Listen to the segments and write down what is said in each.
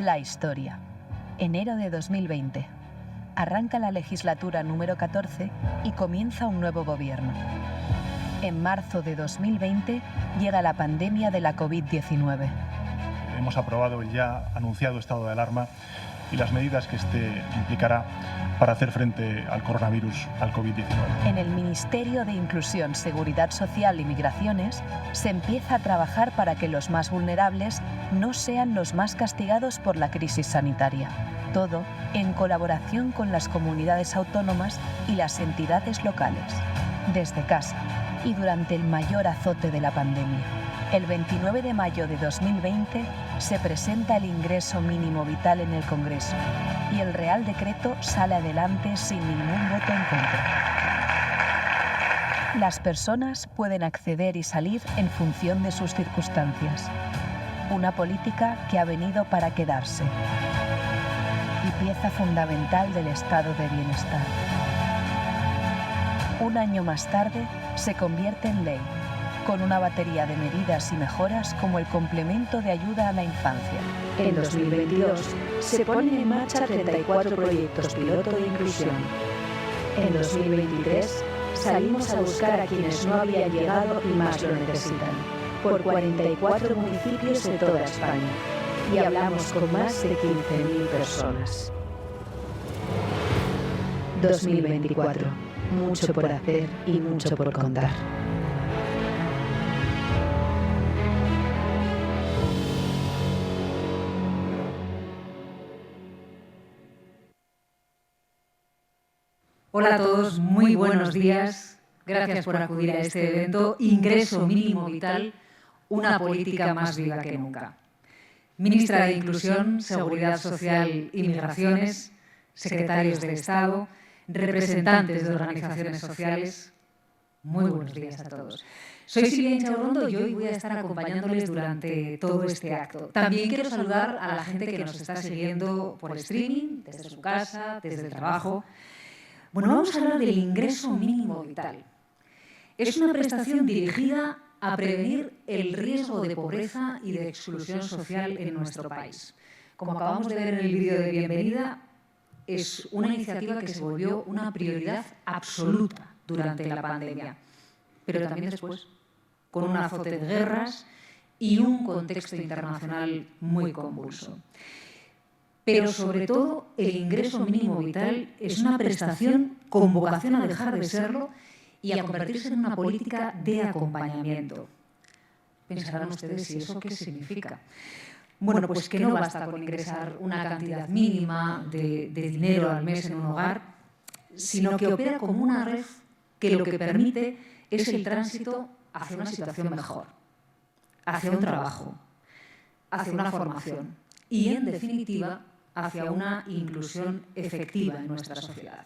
La historia. Enero de 2020. Arranca la legislatura número 14 y comienza un nuevo gobierno. En marzo de 2020 llega la pandemia de la COVID-19. Hemos aprobado el ya anunciado estado de alarma y las medidas que este implicará para hacer frente al coronavirus, al COVID-19. En el Ministerio de Inclusión, Seguridad Social y Migraciones se empieza a trabajar para que los más vulnerables no sean los más castigados por la crisis sanitaria. Todo en colaboración con las comunidades autónomas y las entidades locales. Desde casa y durante el mayor azote de la pandemia. El 29 de mayo de 2020 se presenta el ingreso mínimo vital en el Congreso y el Real Decreto sale adelante sin ningún voto en contra. Las personas pueden acceder y salir en función de sus circunstancias. Una política que ha venido para quedarse y pieza fundamental del estado de bienestar. Un año más tarde se convierte en ley, con una batería de medidas y mejoras como el complemento de ayuda a la infancia. En 2022 se ponen en marcha 34 proyectos piloto de inclusión. En 2023 salimos a buscar a quienes no habían llegado y más lo necesitan, por 44 municipios de toda España, y hablamos con más de 15.000 personas. 2024. Mucho por hacer y mucho por contar. Hola a todos, muy buenos días. Gracias por acudir a este evento Ingreso Mínimo Vital, una política más viva que nunca. Ministra de Inclusión, Seguridad Social y Migraciones, secretarios de Estado, representantes de organizaciones sociales, muy buenos días a todos. Soy Silvia Inchaurrondo y hoy voy a estar acompañándoles durante todo este acto. También quiero saludar a la gente que nos está siguiendo por streaming, desde su casa, desde el trabajo. Bueno, vamos a hablar del ingreso mínimo vital. Es una prestación dirigida a prevenir el riesgo de pobreza y de exclusión social en nuestro país. Como acabamos de ver en el vídeo de bienvenida, es una iniciativa que se volvió una prioridad absoluta durante la pandemia, pero también después, con un azote de guerras y un contexto internacional muy convulso. Pero, sobre todo, el ingreso mínimo vital es una prestación con vocación a dejar de serlo y a convertirse en una política de acompañamiento. Pensarán ustedes, ¿y eso qué significa? Bueno, pues que no basta con ingresar una cantidad mínima de dinero al mes en un hogar, sino que opera como una red que lo que permite es el tránsito hacia una situación mejor, hacia un trabajo, hacia una formación y, en definitiva, hacia una inclusión efectiva en nuestra sociedad.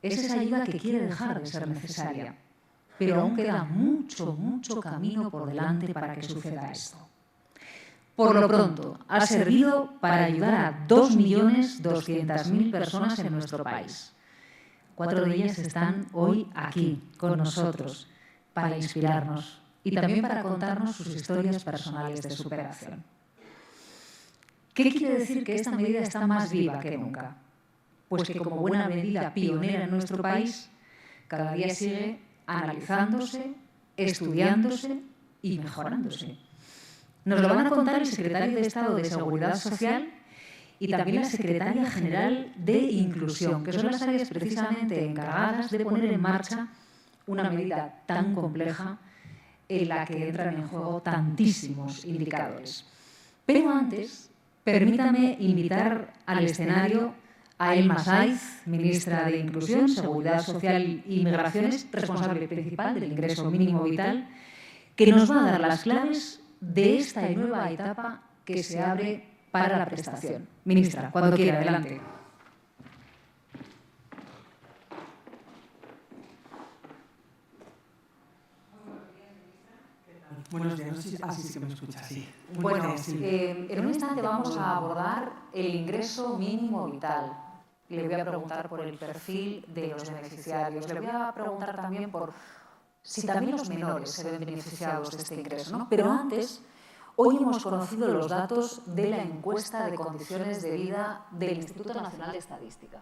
Es esa ayuda que quiere dejar de ser necesaria, pero aún queda mucho camino por delante para que suceda esto. Por lo pronto, ha servido para ayudar a 2.200.000 personas en nuestro país. 4 de ellas están hoy aquí, con nosotros, para inspirarnos y también para contarnos sus historias personales de superación. ¿Qué quiere decir que esta medida está más viva que nunca? Pues que como buena medida pionera en nuestro país, cada día sigue analizándose, estudiándose y mejorándose. Nos lo van a contar el secretario de Estado de Seguridad Social y también la secretaria general de Inclusión, que son las áreas precisamente encargadas de poner en marcha una medida tan compleja en la que entran en juego tantísimos indicadores. Pero antes, permítame invitar al escenario a Elma Saiz, ministra de Inclusión, Seguridad Social y Migraciones, responsable principal del ingreso mínimo vital, que nos va a dar las claves de esta nueva etapa que se abre para la prestación. Ministra, cuando quiera, adelante. Buenos días, no sé si así que me escucha, sí. Bueno, en un instante vamos a abordar el ingreso mínimo vital. Le voy a preguntar por el perfil de los beneficiarios. Le voy a preguntar también por si también los menores se ven beneficiados de este ingreso, ¿no? Pero antes, Hoy hemos conocido los datos de la encuesta de condiciones de vida del Instituto Nacional de Estadística.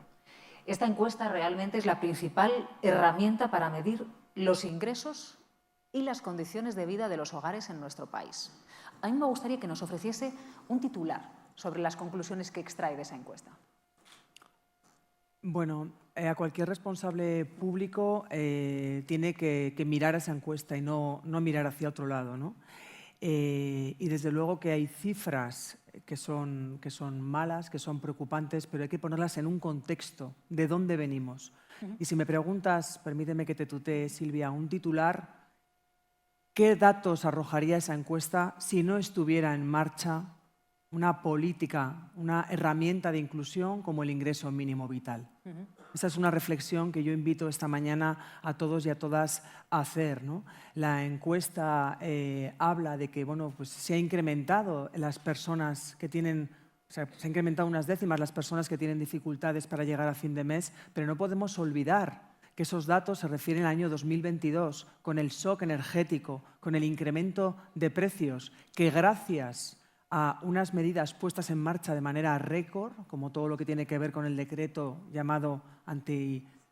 Esta encuesta realmente es la principal herramienta para medir los ingresos y las condiciones de vida de los hogares en nuestro país. A mí me gustaría que nos ofreciese un titular sobre las conclusiones que extrae de esa encuesta. Bueno, a cualquier responsable público tiene que mirar esa encuesta y no mirar hacia otro lado, ¿no? Y desde luego que hay cifras que son malas, que son preocupantes, pero hay que ponerlas en un contexto de dónde venimos. Y si me preguntas, permíteme que te tutee, Silvia, un titular, ¿qué datos arrojaría esa encuesta si no estuviera en marcha una política, una herramienta de inclusión como el ingreso mínimo vital? Esa es una reflexión que yo invito esta mañana a todos y a todas a hacer, ¿no? La encuesta habla de que pues se ha incrementado las personas que tienen, se ha incrementado unas décimas las personas que tienen dificultades para llegar a fin de mes, pero no podemos olvidar que esos datos se refieren al año 2022, con el shock energético, con el incremento de precios, que gracias a unas medidas puestas en marcha de manera récord, como todo lo que tiene que ver con el decreto llamado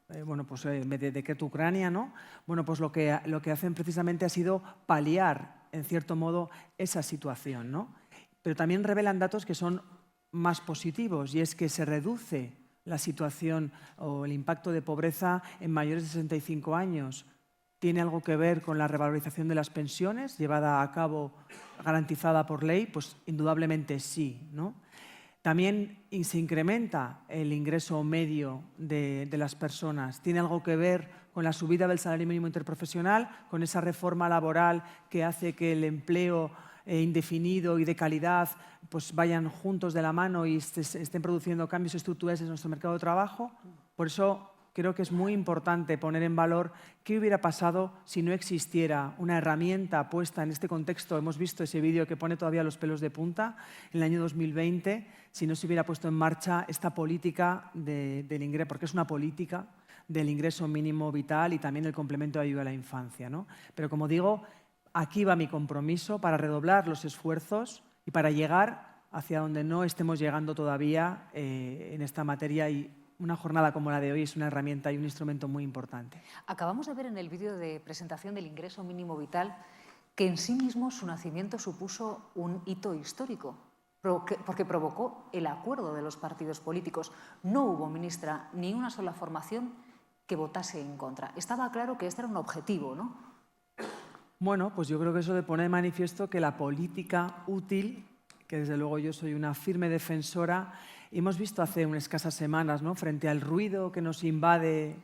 decreto Ucrania, ¿no? Bueno, pues lo que hacen precisamente ha sido paliar, en cierto modo, esa situación, ¿no? Pero también revelan datos que son más positivos, y es que se reduce la situación o el impacto de pobreza en mayores de 65 años. ¿Tiene algo que ver con la revalorización de las pensiones llevada a cabo, garantizada por ley? Pues indudablemente sí, ¿no? También se incrementa el ingreso medio de las personas. ¿Tiene algo que ver con la subida del salario mínimo interprofesional, con esa reforma laboral que hace que el empleo indefinido y de calidad pues vayan juntos de la mano y estén produciendo cambios estructurales en nuestro mercado de trabajo? Por eso creo que es muy importante poner en valor qué hubiera pasado si no existiera una herramienta puesta en este contexto. Hemos visto ese vídeo que pone todavía los pelos de punta en el año 2020, si no se hubiera puesto en marcha esta política del ingreso, porque es una política del ingreso mínimo vital y también el complemento de ayuda a la infancia, ¿no? Pero como digo, aquí va mi compromiso para redoblar los esfuerzos y para llegar hacia donde no estemos llegando todavía en esta materia, y una jornada como la de hoy es una herramienta y un instrumento muy importante. Acabamos de ver en el vídeo de presentación del ingreso mínimo vital que en sí mismo su nacimiento supuso un hito histórico, porque provocó el acuerdo de los partidos políticos. No hubo, ministra, ni una sola formación que votase en contra. Estaba claro que este era un objetivo, ¿no? Bueno, pues yo creo que eso pone de manifiesto que la política útil, que desde luego yo soy una firme defensora, hemos visto hace unas escasas semanas, ¿no?, frente al ruido que nos invade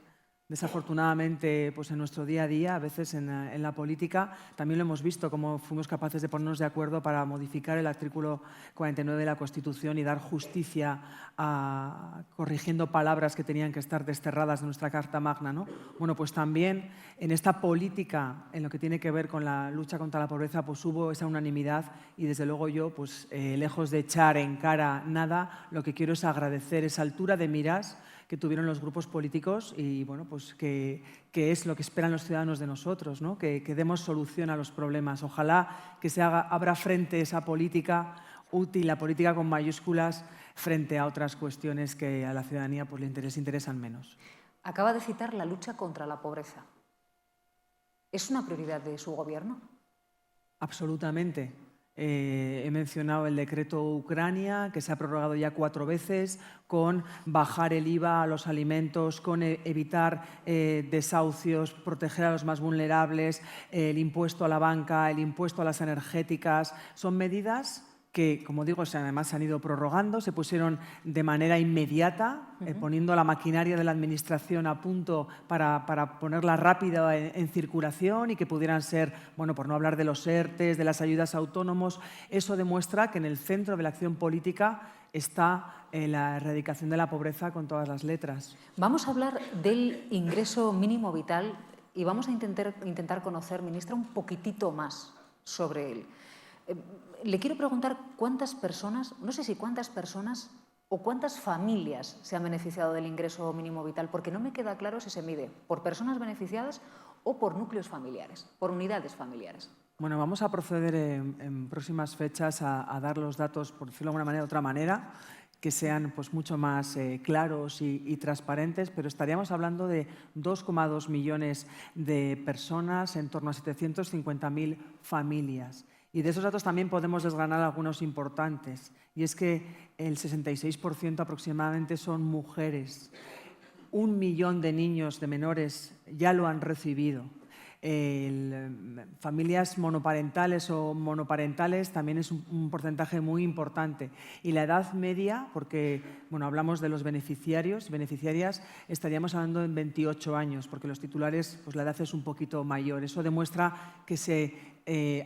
desafortunadamente pues en nuestro día a día, a veces en la política, también lo hemos visto cómo fuimos capaces de ponernos de acuerdo para modificar el artículo 49 de la Constitución y dar justicia corrigiendo palabras que tenían que estar desterradas de nuestra Carta Magna, ¿no? Bueno, pues también en esta política, en lo que tiene que ver con la lucha contra la pobreza, pues hubo esa unanimidad, y desde luego yo, pues lejos de echar en cara nada, lo que quiero es agradecer esa altura de miras que tuvieron los grupos políticos y bueno, pues que es lo que esperan los ciudadanos de nosotros, ¿no? Que demos solución a los problemas. Ojalá que abra frente esa política útil, la política con mayúsculas, frente a otras cuestiones que a la ciudadanía pues, les interesan menos. Acaba de citar la lucha contra la pobreza. ¿Es una prioridad de su gobierno? Absolutamente. He mencionado el decreto Ucrania, que se ha prorrogado ya 4 veces, con bajar el IVA a los alimentos, con evitar desahucios, proteger a los más vulnerables, el impuesto a la banca, el impuesto a las energéticas. Son medidas que, como digo, además se han ido prorrogando, se pusieron de manera inmediata, poniendo la maquinaria de la Administración a punto para ponerla rápida en circulación y que pudieran ser, bueno, por no hablar de los ERTEs, de las ayudas a autónomos. Eso demuestra que en el centro de la acción política está la erradicación de la pobreza con todas las letras. Vamos a hablar del ingreso mínimo vital y vamos a intentar conocer, ministra, un poquitito más sobre él. Le quiero preguntar cuántas personas, no sé si cuántas personas o cuántas familias se han beneficiado del ingreso mínimo vital, porque no me queda claro si se mide por personas beneficiadas o por núcleos familiares, por unidades familiares. Bueno, vamos a proceder en próximas fechas a dar los datos, por decirlo de alguna manera, de otra manera, que sean pues, mucho más claros y transparentes, pero estaríamos hablando de 2,2 millones de personas, en torno a 750.000 familias. Y de esos datos también podemos desgranar algunos importantes, y es que el 66% aproximadamente son mujeres. 1 millón de niños, de menores, ya lo han recibido. Familias monoparentales o monoparentales también es un porcentaje muy importante. Y la edad media, porque bueno, hablamos de los beneficiarios, beneficiarias, estaríamos hablando en 28 años, porque los titulares, pues la edad es un poquito mayor. Eso demuestra que se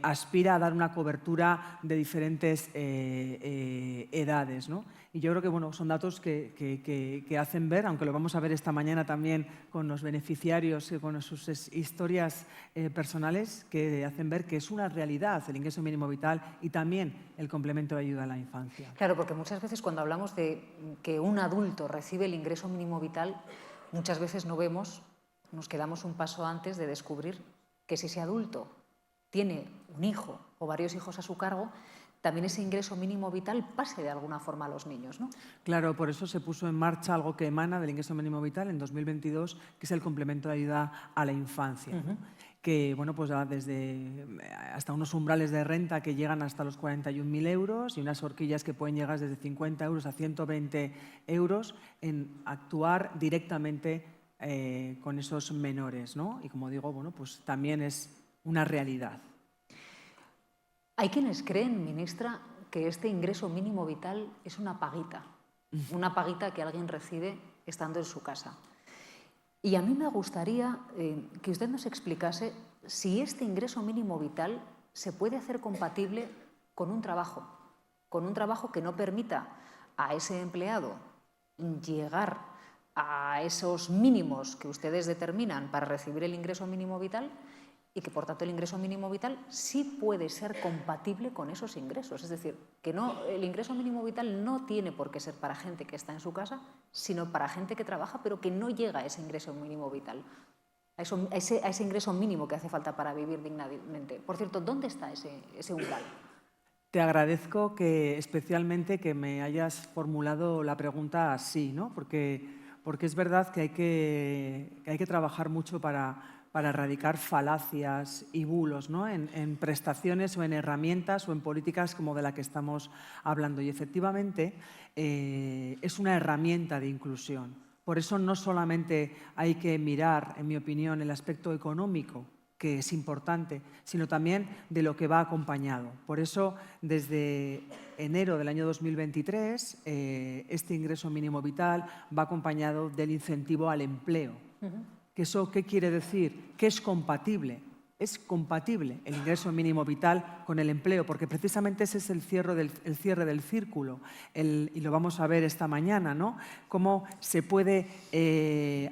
aspira a dar una cobertura de diferentes edades, ¿no? Y yo creo que bueno, son datos que hacen ver, aunque lo vamos a ver esta mañana también con los beneficiarios y con sus historias personales, que hacen ver que es una realidad el ingreso mínimo vital y también el complemento de ayuda a la infancia. Claro, porque muchas veces cuando hablamos de que un adulto recibe el ingreso mínimo vital, muchas veces no vemos, nos quedamos un paso antes de descubrir que si ese adulto tiene un hijo o varios hijos a su cargo, también ese ingreso mínimo vital pase de alguna forma a los niños, ¿no? Claro, por eso se puso en marcha algo que emana del ingreso mínimo vital en 2022, que es el complemento de ayuda a la infancia. Que bueno, pues desde hasta unos umbrales de renta que llegan hasta los 41.000 euros y unas horquillas que pueden llegar desde 50 euros a 120 euros en actuar directamente con esos menores, ¿no? Y como digo, bueno, pues también es una realidad. Hay quienes creen, ministra, que este ingreso mínimo vital es una paguita que alguien recibe estando en su casa. Y a mí me gustaría que usted nos explicase si este ingreso mínimo vital se puede hacer compatible con un trabajo que no permita a ese empleado llegar a esos mínimos que ustedes determinan para recibir el ingreso mínimo vital y que, por tanto, el ingreso mínimo vital sí puede ser compatible con esos ingresos. Es decir, que el ingreso mínimo vital no tiene por qué ser para gente que está en su casa, sino para gente que trabaja pero que no llega a ese ingreso mínimo vital, a ese ingreso mínimo que hace falta para vivir dignamente. Por cierto, ¿dónde está ese umbral? Te agradezco especialmente que me hayas formulado la pregunta así, ¿no? Porque es verdad que hay que trabajar mucho para erradicar falacias y bulos, ¿no? en prestaciones o en herramientas o en políticas como de la que estamos hablando. Y efectivamente es una herramienta de inclusión. Por eso no solamente hay que mirar, en mi opinión, el aspecto económico, que es importante, sino también de lo que va acompañado. Por eso, desde enero del año 2023, este ingreso mínimo vital va acompañado del incentivo al empleo. ¿Eso qué quiere decir? Que es compatible el ingreso mínimo vital con el empleo, porque precisamente ese es el cierre del círculo, y lo vamos a ver esta mañana, ¿no? Cómo se puede,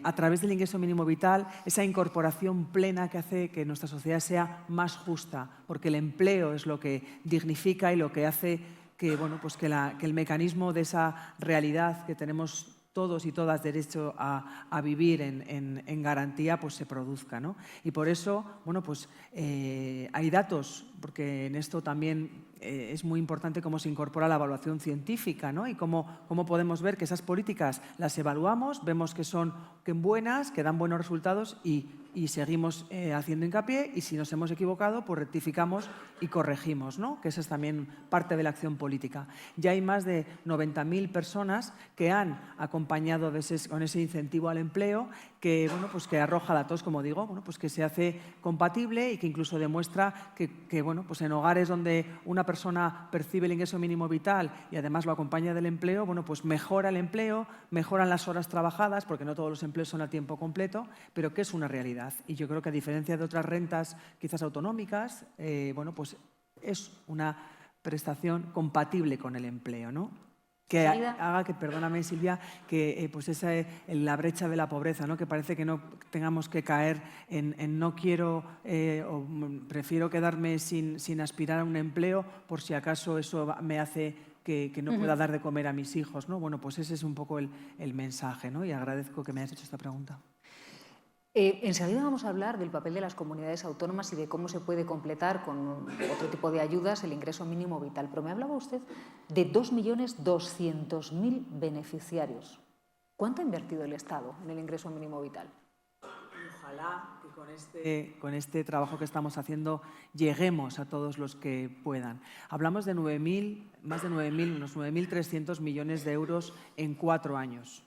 a través del ingreso mínimo vital, esa incorporación plena que hace que nuestra sociedad sea más justa, porque el empleo es lo que dignifica y lo que hace que, bueno, pues que el mecanismo de esa realidad que tenemos todos y todas derecho a vivir en garantía, pues se produzca, ¿no? Y por eso, bueno, pues hay datos, porque en esto también es muy importante cómo se incorpora la evaluación científica, ¿no? Y cómo podemos ver que esas políticas las evaluamos, vemos que son buenas, que dan buenos resultados y seguimos haciendo hincapié, y si nos hemos equivocado, pues rectificamos y corregimos, ¿no? Que esa es también parte de la acción política. Ya hay más de 90.000 personas que han acompañado con ese incentivo al empleo, que, bueno, pues que arroja datos, como digo, bueno, pues que se hace compatible y que incluso demuestra que bueno, pues en hogares donde una persona percibe el ingreso mínimo vital y además lo acompaña del empleo, bueno, pues mejora el empleo, mejoran las horas trabajadas, porque no todos los empleos son a tiempo completo, pero que es una realidad. Y yo creo que, a diferencia de otras rentas quizás autonómicas, bueno, pues es una prestación compatible con el empleo, ¿no? Que haga que, perdóname Silvia, que pues la brecha de la pobreza, ¿no? Que parece que no tengamos que caer en no quiero o prefiero quedarme sin aspirar a un empleo por si acaso eso me hace que no pueda dar de comer a mis hijos, ¿no? Bueno, pues ese es un poco el mensaje, ¿no? Y agradezco que me hayas hecho esta pregunta. Enseguida vamos a hablar del papel de las comunidades autónomas y de cómo se puede completar con otro tipo de ayudas el ingreso mínimo vital. Pero me hablaba usted de 2.200.000 beneficiarios. ¿Cuánto ha invertido el Estado en el ingreso mínimo vital? Ojalá que con este trabajo que estamos haciendo lleguemos a todos los que puedan. Hablamos de más de 9.000, unos 9.300 millones de euros en 4 años.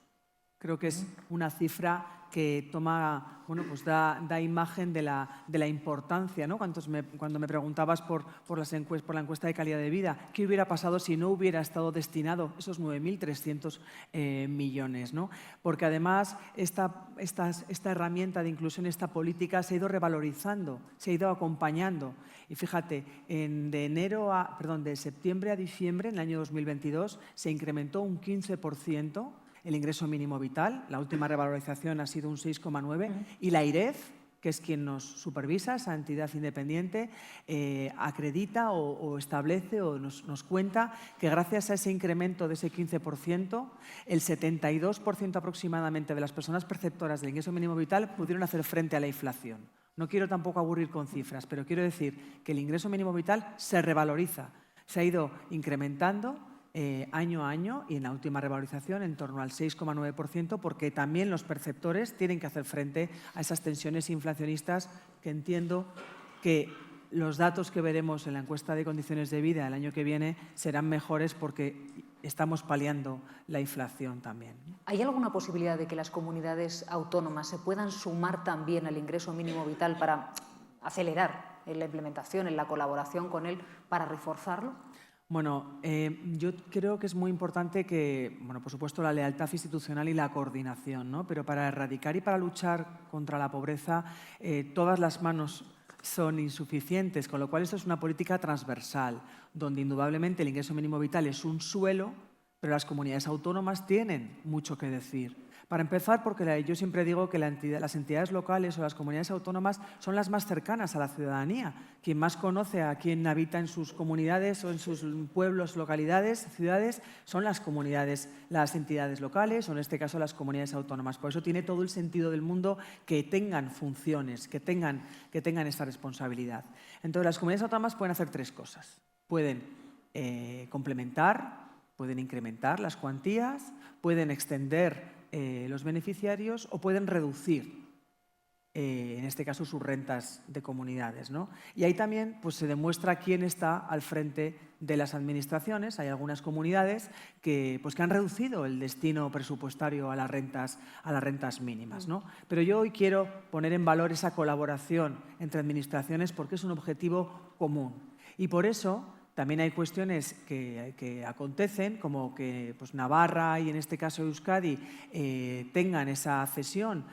Creo que es una cifra que toma, bueno, pues da imagen de la importancia, ¿no? Cuando me preguntabas por la encuesta de calidad de vida, ¿qué hubiera pasado si no hubiera estado destinado esos 9.300 millones, ¿no? Porque además esta herramienta de inclusión, esta política se ha ido revalorizando, se ha ido acompañando. Y fíjate, de septiembre a diciembre, en el año 2022, se incrementó un 15%. El ingreso mínimo vital, la última revalorización ha sido un 6,9%, y la AIREF, que es quien nos supervisa, esa entidad independiente, acredita o establece o nos cuenta que gracias a ese incremento de ese 15%, el 72% aproximadamente de las personas perceptoras del ingreso mínimo vital pudieron hacer frente a la inflación. No quiero tampoco aburrir con cifras, pero quiero decir que el ingreso mínimo vital se revaloriza, se ha ido incrementando año a año, y en la última revalorización en torno al 6,9%, porque también los perceptores tienen que hacer frente a esas tensiones inflacionistas, que entiendo que los datos que veremos en la encuesta de condiciones de vida el año que viene serán mejores porque estamos paliando la inflación también. ¿Hay alguna posibilidad de que las comunidades autónomas se puedan sumar también al ingreso mínimo vital para acelerar en la implementación, en la colaboración con él, para reforzarlo? Bueno, yo creo que es muy importante que, bueno, por supuesto, la lealtad institucional y la coordinación, ¿no? Pero para erradicar y para luchar contra la pobreza, todas las manos son insuficientes, con lo cual esto es una política transversal, donde indudablemente el ingreso mínimo vital es un suelo, pero las comunidades autónomas tienen mucho que decir. Para empezar, porque yo siempre digo que las entidades locales o las comunidades autónomas son las más cercanas a la ciudadanía. Quien más conoce a quien habita en sus comunidades o en sus pueblos, localidades, ciudades, son las comunidades, las entidades locales o en este caso las comunidades autónomas. Por eso tiene todo el sentido del mundo que tengan funciones, que tengan esta responsabilidad. Entonces, las comunidades autónomas pueden hacer 3 cosas. Pueden complementar, pueden incrementar las cuantías, pueden extender los beneficiarios o pueden reducir, en este caso, sus rentas de comunidades, ¿no? Y ahí también pues, se demuestra quién está al frente de las administraciones. Hay algunas comunidades que han reducido el destino presupuestario a las rentas mínimas, ¿no? Pero yo hoy quiero poner en valor esa colaboración entre administraciones porque es un objetivo común. Y por eso también hay cuestiones que acontecen, como que pues, Navarra y en este caso Euskadi tengan esa cesión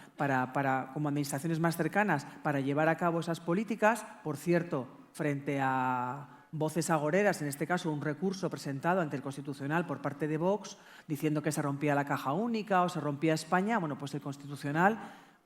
como administraciones más cercanas para llevar a cabo esas políticas. Por cierto, frente a voces agoreras, en este caso un recurso presentado ante el Constitucional por parte de Vox, diciendo que se rompía la caja única o se rompía España, bueno, pues el Constitucional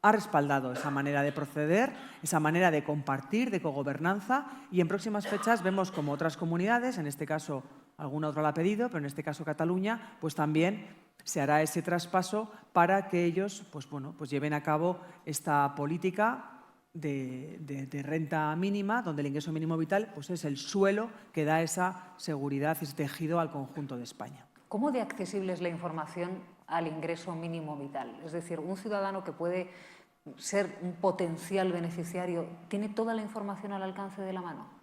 ha respaldado esa manera de proceder, esa manera de compartir, de cogobernanza, y en próximas fechas vemos como otras comunidades, en este caso alguna otra la ha pedido, pero en este caso Cataluña, pues también se hará ese traspaso para que ellos pues lleven a cabo esta política de renta mínima, donde el ingreso mínimo vital pues es el suelo que da esa seguridad y ese tejido al conjunto de España. ¿Cómo de accesible es la información al ingreso mínimo vital? Es decir, un ciudadano que puede ser un potencial beneficiario, ¿tiene toda la información al alcance de la mano?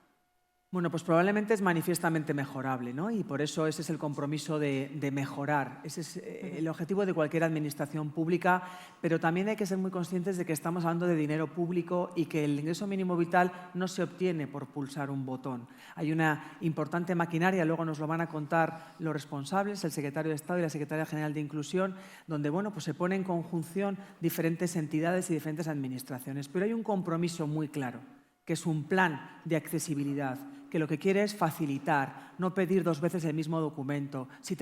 Bueno, pues probablemente es manifiestamente mejorable, ¿no? Y por eso ese es el compromiso de mejorar. Ese es el objetivo de cualquier administración pública, pero también hay que ser muy conscientes de que estamos hablando de dinero público y que el ingreso mínimo vital no se obtiene por pulsar un botón. Hay una importante maquinaria, luego nos lo van a contar los responsables, el secretario de Estado y la secretaria general de Inclusión, donde pues se pone en conjunción diferentes entidades y diferentes administraciones. Pero hay un compromiso muy claro, que es un plan de accesibilidad, que lo que quiere es facilitar, no pedir 2 veces el mismo documento. Si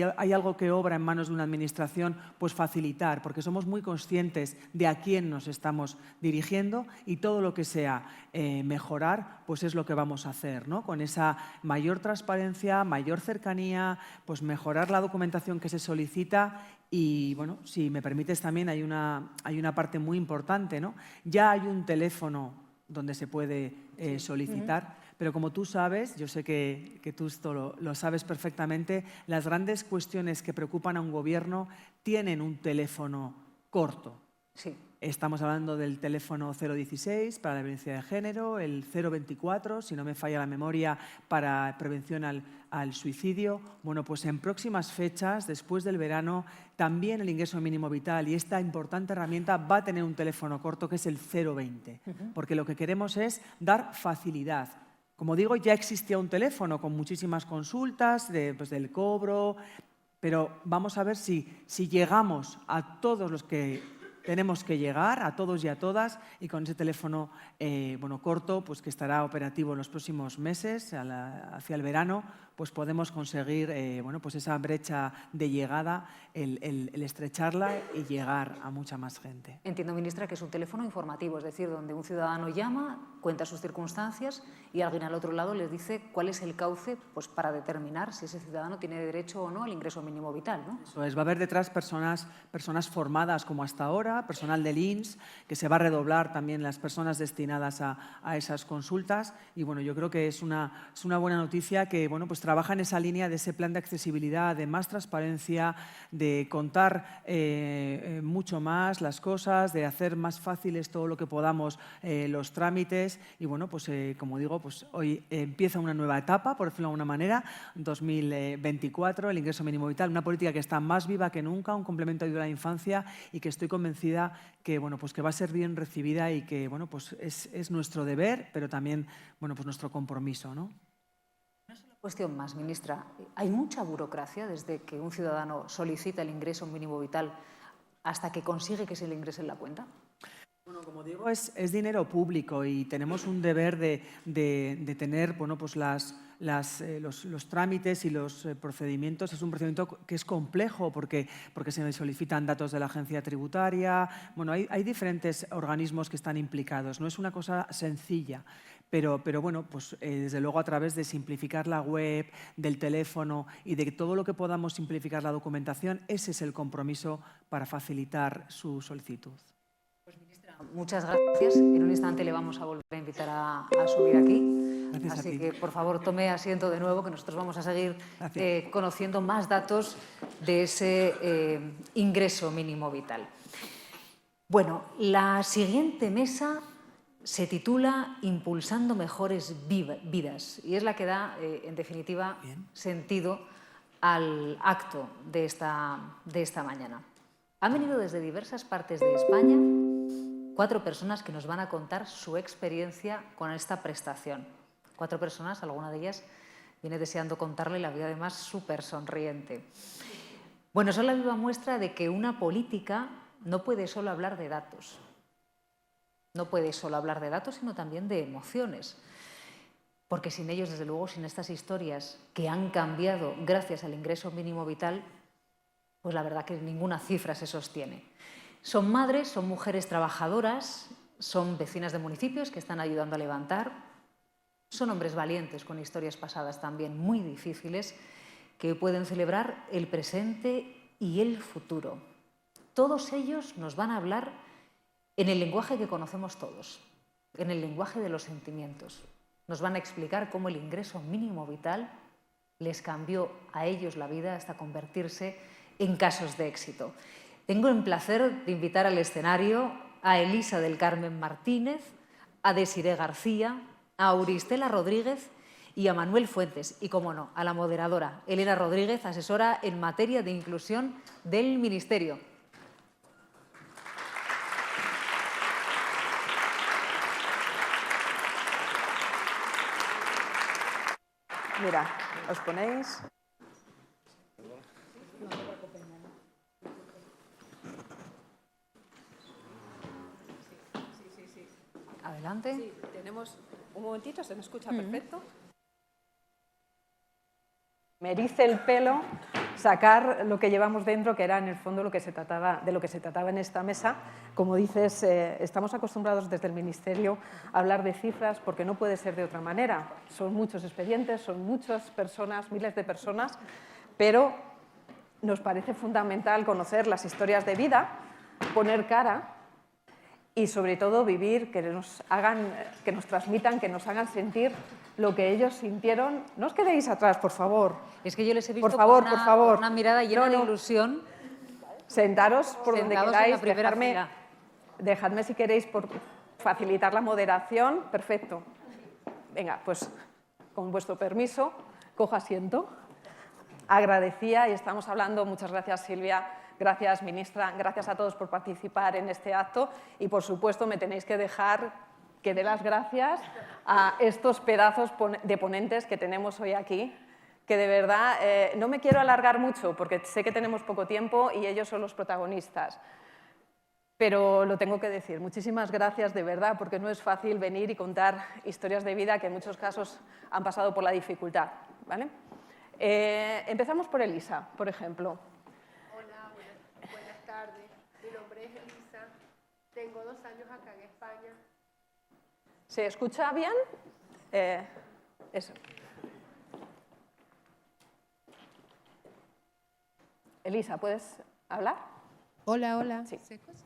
hay algo que obra en manos de una administración, pues facilitar, porque somos muy conscientes de a quién nos estamos dirigiendo y todo lo que sea mejorar, pues es lo que vamos a hacer, ¿no? Con esa mayor transparencia, mayor cercanía, pues mejorar la documentación que se solicita. Y, bueno, si me permites también hay una parte muy importante, ¿no? Ya hay un teléfono donde se puede solicitar, pero como tú sabes, yo sé que tú esto lo sabes perfectamente, las grandes cuestiones que preocupan a un gobierno tienen un teléfono corto. Sí. Estamos hablando del teléfono 016 para la violencia de género, el 024, si no me falla la memoria, para prevención al suicidio. Bueno, pues en próximas fechas, después del verano, también el ingreso mínimo vital y esta importante herramienta va a tener un teléfono corto que es el 020, porque lo que queremos es dar facilidad. Como digo, ya existía un teléfono con muchísimas consultas del cobro, pero vamos a ver si llegamos a todos los que tenemos que llegar, a todos y a todas, y con ese teléfono corto, pues que estará operativo en los próximos meses, hacia el verano, pues podemos conseguir pues esa brecha de llegada, el estrecharla y llegar a mucha más gente. Entiendo, ministra, que es un teléfono informativo, es decir, donde un ciudadano llama, cuenta sus circunstancias y alguien al otro lado les dice cuál es el cauce, pues, para determinar si ese ciudadano tiene derecho o no al ingreso mínimo vital, ¿no? Eso es, va a haber detrás personas formadas como hasta ahora, personal del INS, que se va a redoblar también las personas destinadas a esas consultas. Y bueno, yo creo que es una buena noticia que pues trabaja en esa línea de ese plan de accesibilidad, de más transparencia, de contar mucho más las cosas, de hacer más fáciles todo lo que podamos los trámites. Y bueno, pues como digo, pues hoy empieza una nueva etapa, por decirlo de alguna manera, 2024, el ingreso mínimo vital, una política que está más viva que nunca, un complemento de ayuda a la infancia y que estoy convencida que, pues que va a ser bien recibida y que pues es nuestro deber, pero también pues nuestro compromiso, ¿no? Cuestión más, ministra. ¿Hay mucha burocracia desde que un ciudadano solicita el ingreso mínimo vital hasta que consigue que se le ingrese en la cuenta? Bueno, como digo, es dinero público y tenemos un deber de tener pues los trámites y los procedimientos. Es un procedimiento que es complejo porque se solicitan datos de la agencia tributaria. Bueno, hay diferentes organismos que están implicados. No es una cosa sencilla. Pero bueno, pues desde luego a través de simplificar la web, del teléfono y de todo lo que podamos simplificar la documentación, ese es el compromiso para facilitar su solicitud. Pues, ministra, muchas gracias. En un instante le vamos a volver a invitar a subir aquí. Gracias Así a ti. que, por favor, tome asiento de nuevo, que nosotros vamos a seguir conociendo más datos de ese ingreso mínimo vital. Bueno, la siguiente mesa se titula Impulsando mejores vidas y es la que da, en definitiva, sentido al acto de esta mañana. Han venido desde diversas partes de España 4 personas que nos van a contar su experiencia con esta prestación. 4 personas, alguna de ellas viene deseando contarle la vida además súper sonriente. Bueno, son la viva muestra de que una política no puede solo hablar de datos. No puede solo hablar de datos, sino también de emociones. Porque sin ellos, desde luego, sin estas historias que han cambiado gracias al ingreso mínimo vital, pues la verdad que ninguna cifra se sostiene. Son madres, son mujeres trabajadoras, son vecinas de municipios que están ayudando a levantar, son hombres valientes con historias pasadas también muy difíciles que pueden celebrar el presente y el futuro. Todos ellos nos van a hablar en el lenguaje que conocemos todos, en el lenguaje de los sentimientos. Nos van a explicar cómo el ingreso mínimo vital les cambió a ellos la vida hasta convertirse en casos de éxito. Tengo el placer de invitar al escenario a Elisa del Carmen Martínez, a Desiré García, a Auristela Rodríguez y a Manuel Fuentes. Y, como no, a la moderadora Elena Rodríguez, asesora en materia de inclusión del Ministerio. Mira, os ponéis. Adelante. Sí, tenemos un momentito, se me escucha perfecto. Me erice el pelo sacar lo que llevamos dentro, que era en el fondo lo que se trataba, de lo que se trataba en esta mesa. Como dices, estamos acostumbrados desde el Ministerio a hablar de cifras porque no puede ser de otra manera. Son muchos expedientes, son muchas personas, miles de personas, pero nos parece fundamental conocer las historias de vida, poner cara y sobre todo vivir, que nos transmitan, que nos hagan sentir lo que ellos sintieron. No os quedéis atrás, por favor. Es que yo les he visto por favor, con una mirada llena de ilusión. Sentaros por donde queráis, en la primera fila. Dejadme si queréis por facilitar la moderación. Perfecto. Venga, pues con vuestro permiso, cojo asiento. Agradecía, y estamos hablando, muchas gracias Silvia, gracias ministra, gracias a todos por participar en este acto y por supuesto me tenéis que dejar que dé las gracias a estos pedazos de ponentes que tenemos hoy aquí, que de verdad no me quiero alargar mucho porque sé que tenemos poco tiempo y ellos son los protagonistas. Pero lo tengo que decir, muchísimas gracias de verdad, porque no es fácil venir y contar historias de vida que en muchos casos han pasado por la dificultad, ¿vale? Empezamos por Elisa, por ejemplo. Hola, buenas tardes. Mi nombre es Elisa. Tengo 2 años acá en España. ¿Se escucha bien? Eso. Elisa, ¿puedes hablar? Hola, hola. Sí. ¿Se escucha?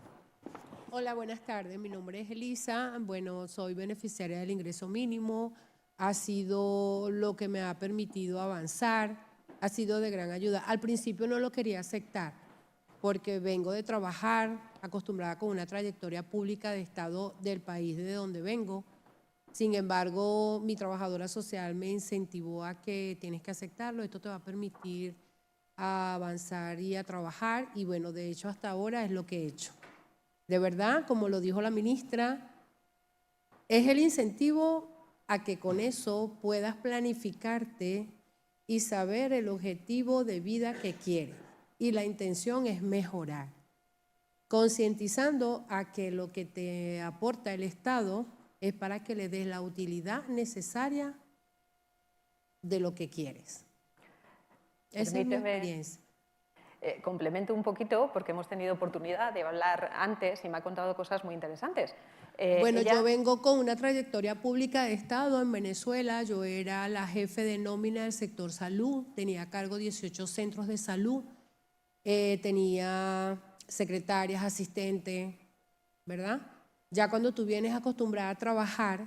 Hola, buenas tardes. Mi nombre es Elisa. Bueno, soy beneficiaria del ingreso mínimo. Ha sido lo que me ha permitido avanzar. Ha sido de gran ayuda. Al principio no lo quería aceptar porque vengo de trabajar, acostumbrada con una trayectoria pública de Estado del país de donde vengo. Sin embargo, mi trabajadora social me incentivó a que tienes que aceptarlo, esto te va a permitir avanzar y a trabajar y bueno, de hecho hasta ahora es lo que he hecho. De verdad, como lo dijo la ministra, es el incentivo a que con eso puedas planificarte y saber el objetivo de vida que quieres. Y la intención es mejorar, concientizando a que lo que te aporta el Estado es para que le des la utilidad necesaria de lo que quieres. Esa es mi experiencia. Complemento un poquito porque hemos tenido oportunidad de hablar antes y me ha contado cosas muy interesantes. Bueno, yo vengo con una trayectoria pública de Estado en Venezuela. Yo era la jefe de nómina del sector salud, tenía a cargo 18 centros de salud, tenía secretarias, asistentes, ¿verdad? Ya cuando tú vienes acostumbrada a trabajar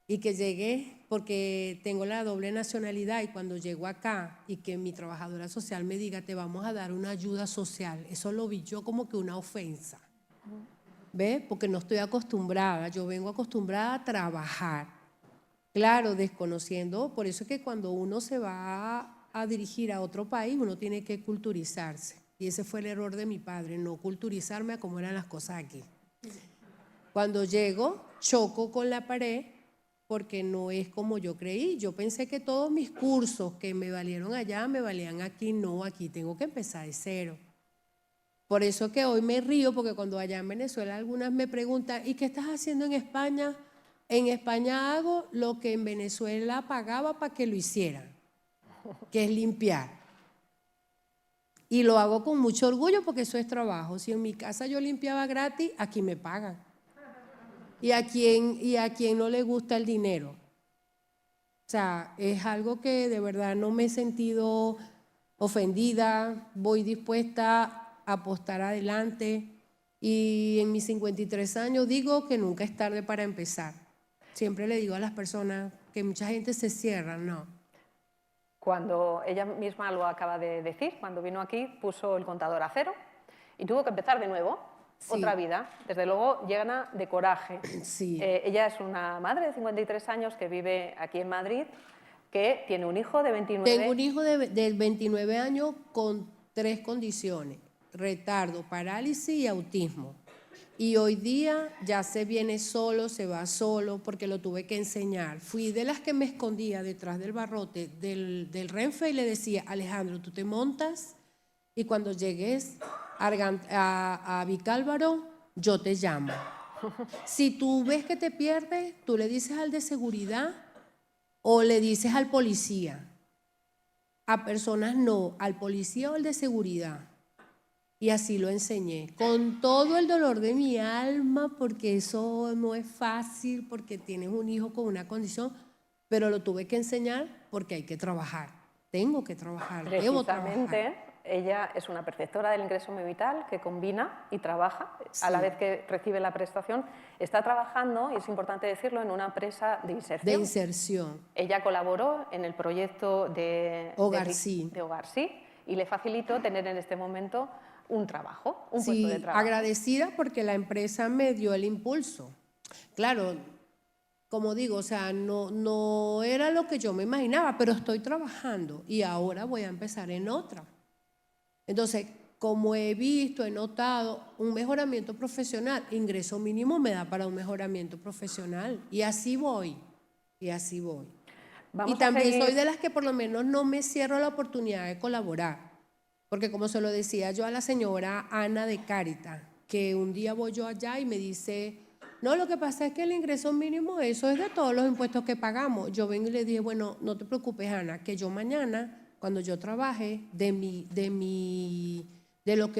y que llegué, porque tengo la doble nacionalidad y cuando llego acá y que mi trabajadora social me diga te vamos a dar una ayuda social, eso lo vi yo como que una ofensa. ¿Ves? Porque no estoy acostumbrada, yo vengo acostumbrada a trabajar. Claro, desconociendo, por eso es que cuando uno se va a dirigir a otro país, uno tiene que culturizarse. Y ese fue el error de mi padre, no culturizarme a cómo eran las cosas aquí. Cuando llego, choco con la pared porque no es como yo creí. Yo pensé que todos mis cursos que me valieron allá, me valían aquí. No, aquí tengo que empezar de cero. Por eso que hoy me río, porque cuando allá en Venezuela algunas me preguntan, ¿y qué estás haciendo en España? En España hago lo que en Venezuela pagaba para que lo hicieran, que es limpiar. Y lo hago con mucho orgullo porque eso es trabajo. Si en mi casa yo limpiaba gratis, aquí me pagan. ¿Y a quién no le gusta el dinero? O sea, es algo que de verdad no me he sentido ofendida, voy dispuesta a apostar adelante y en mis 53 años digo que nunca es tarde para empezar. Siempre le digo a las personas que mucha gente se cierra, no. Cuando ella misma lo acaba de decir, cuando vino aquí puso el contador a cero y tuvo que empezar de nuevo. Sí. Otra vida, desde luego llena de coraje. Sí. Ella es una madre de 53 años que vive aquí en Madrid, que tiene un hijo de 29. Tengo un hijo de 29 años con 3 condiciones, retardo, parálisis y autismo. Y hoy día ya se viene solo, se va solo, porque lo tuve que enseñar. Fui de las que me escondía detrás del barrote del Renfe y le decía, Alejandro, tú te montas y cuando llegues a Vicálvaro, yo te llamo. Si tú ves que te pierdes, tú le dices al de seguridad o le dices al policía. A personas no, al policía o al de seguridad. Y así lo enseñé, con todo el dolor de mi alma, porque eso no es fácil, porque tienes un hijo con una condición, pero lo tuve que enseñar porque hay que trabajar. Tengo que trabajar, debo trabajar. Precisamente, ella es una perceptora del ingreso mínimo vital que combina y trabaja, a la vez que recibe la prestación, está trabajando, y es importante decirlo, en una empresa de inserción. De inserción. Ella colaboró en el proyecto de Hogar Sí y le facilitó tener en este momento un trabajo, un puesto de trabajo. Agradecida porque la empresa me dio el impulso. Claro, como digo, o sea, no era lo que yo me imaginaba, pero estoy trabajando y ahora voy a empezar en otra. Entonces, como he visto, he notado un mejoramiento profesional, ingreso mínimo me da para un mejoramiento profesional y así voy, y así voy. Y también soy de las que por lo menos no me cierro la oportunidad de colaborar, porque como se lo decía yo a la señora Ana de Cáritas, que un día voy yo allá y me dice, no, lo que pasa es que el ingreso mínimo, eso es de todos los impuestos que pagamos. Yo vengo y le dije, bueno, no te preocupes, Ana, que yo mañana, cuando yo trabaje, de lo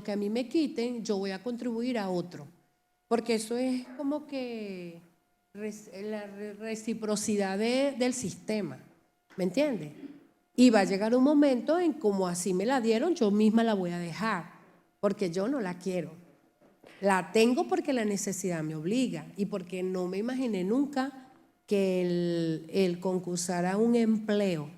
que a mí me quiten, yo voy a contribuir a otro. Porque eso es como que la reciprocidad del sistema, ¿me entiendes? Y va a llegar un momento en como así me la dieron, yo misma la voy a dejar, porque yo no la quiero. La tengo porque la necesidad me obliga y porque no me imaginé nunca que el concursar a un empleo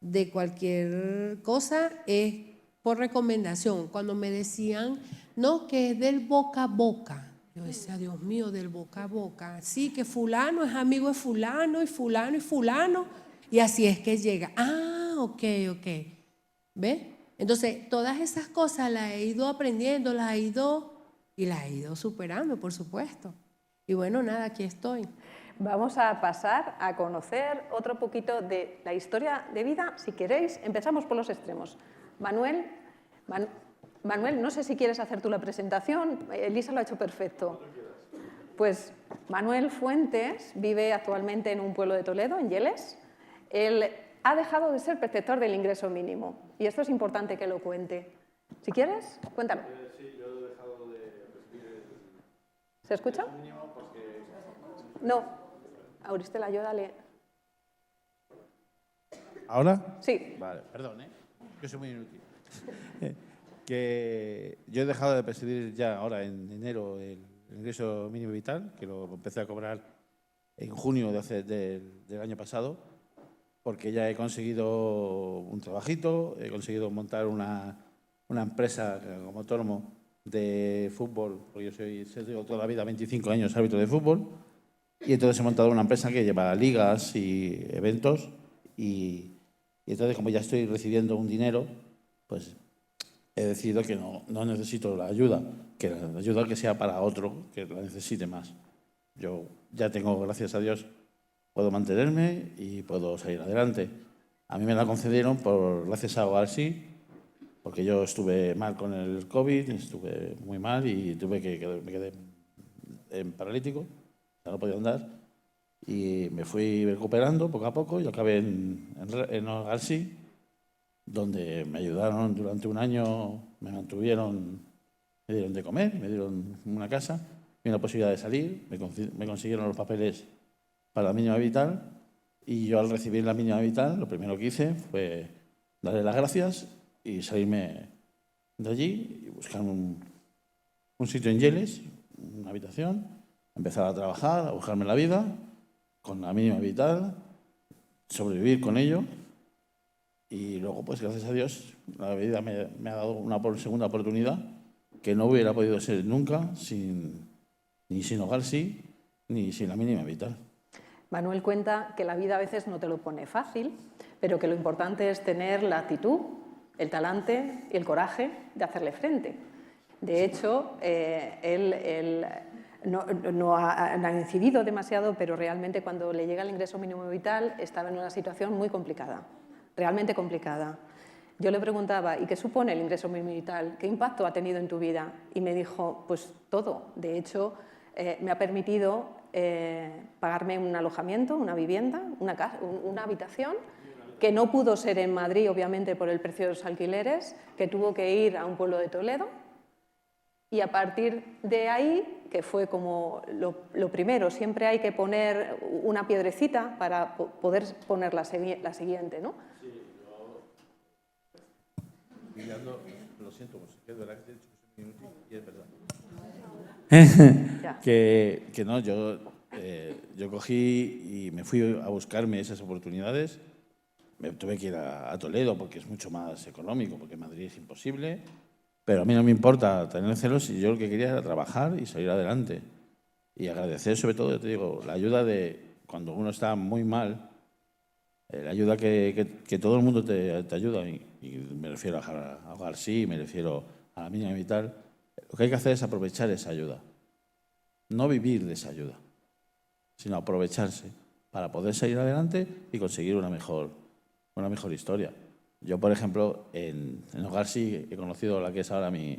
de cualquier cosa es por recomendación. Cuando me decían, no, que es del boca a boca. Yo decía, Dios mío, del boca a boca. Sí, que fulano es amigo de fulano y fulano y fulano. Y así es que llega. Ah, ok. ¿Ves? Entonces, todas esas cosas las he ido aprendiendo, las he ido superando, por supuesto. Y bueno, nada, aquí estoy. Vamos a pasar a conocer otro poquito de la historia de vida. Si queréis, empezamos por los extremos. Manuel, no sé si quieres hacer tú la presentación. Elisa lo ha hecho perfecto. Pues Manuel Fuentes vive actualmente en un pueblo de Toledo, en Yeles. Él ha dejado de ser perceptor del ingreso mínimo. Y esto es importante que lo cuente. Si quieres, cuéntame. Sí, yo he dejado de recibir ¿Se escucha? el mínimo porque... No. Auristela, ayúdale. ¿Ahora? Sí. Vale, perdón, que soy muy inútil. Que yo he dejado de percibir ya ahora en enero el ingreso mínimo vital, que lo empecé a cobrar en junio del año pasado, porque ya he conseguido un trabajito, he conseguido montar una empresa como autónomo de fútbol, porque yo soy toda la vida 25 años árbitro de fútbol, y entonces he montado una empresa que lleva ligas y eventos, y entonces como ya estoy recibiendo un dinero, pues he decidido que no necesito la ayuda, que la ayuda que sea para otro que la necesite más. Yo ya tengo, gracias a Dios, puedo mantenerme y puedo salir adelante. A mí me la concedieron gracias a Hogar Sí, porque yo estuve mal con el COVID, estuve muy mal y me quedé paralítico, ya no podía andar, y me fui recuperando poco a poco y acabé en Hogar Sí, donde me ayudaron durante un año, me mantuvieron, me dieron de comer, me dieron una casa y una posibilidad de salir, me consiguieron los papeles para la mínima vital, y yo al recibir la mínima vital lo primero que hice fue darle las gracias y salirme de allí y buscar un sitio en Yeles, una habitación, empezar a trabajar, a buscarme la vida con la mínima vital, sobrevivir con ello, y luego pues gracias a Dios la vida me ha dado una segunda oportunidad que no hubiera podido ser nunca ni sin Hogar Sí ni sin la mínima vital. Manuel cuenta que la vida a veces no te lo pone fácil, pero que lo importante es tener la actitud, el talante y el coraje de hacerle frente. De hecho, él no ha incidido demasiado, pero realmente cuando le llega el ingreso mínimo vital estaba en una situación muy complicada, realmente complicada. Yo le preguntaba, ¿y qué supone el ingreso mínimo vital? ¿Qué impacto ha tenido en tu vida? Y me dijo, pues todo. De hecho, me ha permitido pagarme un alojamiento, una vivienda, una habitación, que no pudo ser en Madrid, obviamente, por el precio de los alquileres, que tuvo que ir a un pueblo de Toledo. Y a partir de ahí, que fue como lo primero, siempre hay que poner una piedrecita para poder poner la siguiente, ¿no? Sí, yo lo siento, es verdad que te he dicho que soy inútil y es verdad. que no, yo cogí y me fui a buscarme esas oportunidades. Me tuve que ir a Toledo porque es mucho más económico, porque en Madrid es imposible. Pero a mí no me importa tener celos si yo lo que quería era trabajar y salir adelante. Y agradecer sobre todo, yo te digo, la ayuda de cuando uno está muy mal, la ayuda que todo el mundo te ayuda, y me refiero a García, me refiero a la mínima vital, lo que hay que hacer es aprovechar esa ayuda. No vivir de esa ayuda, sino aprovecharse para poder salir adelante y conseguir una mejor historia. Yo, por ejemplo, en Hogar Sí he conocido a la que es ahora mi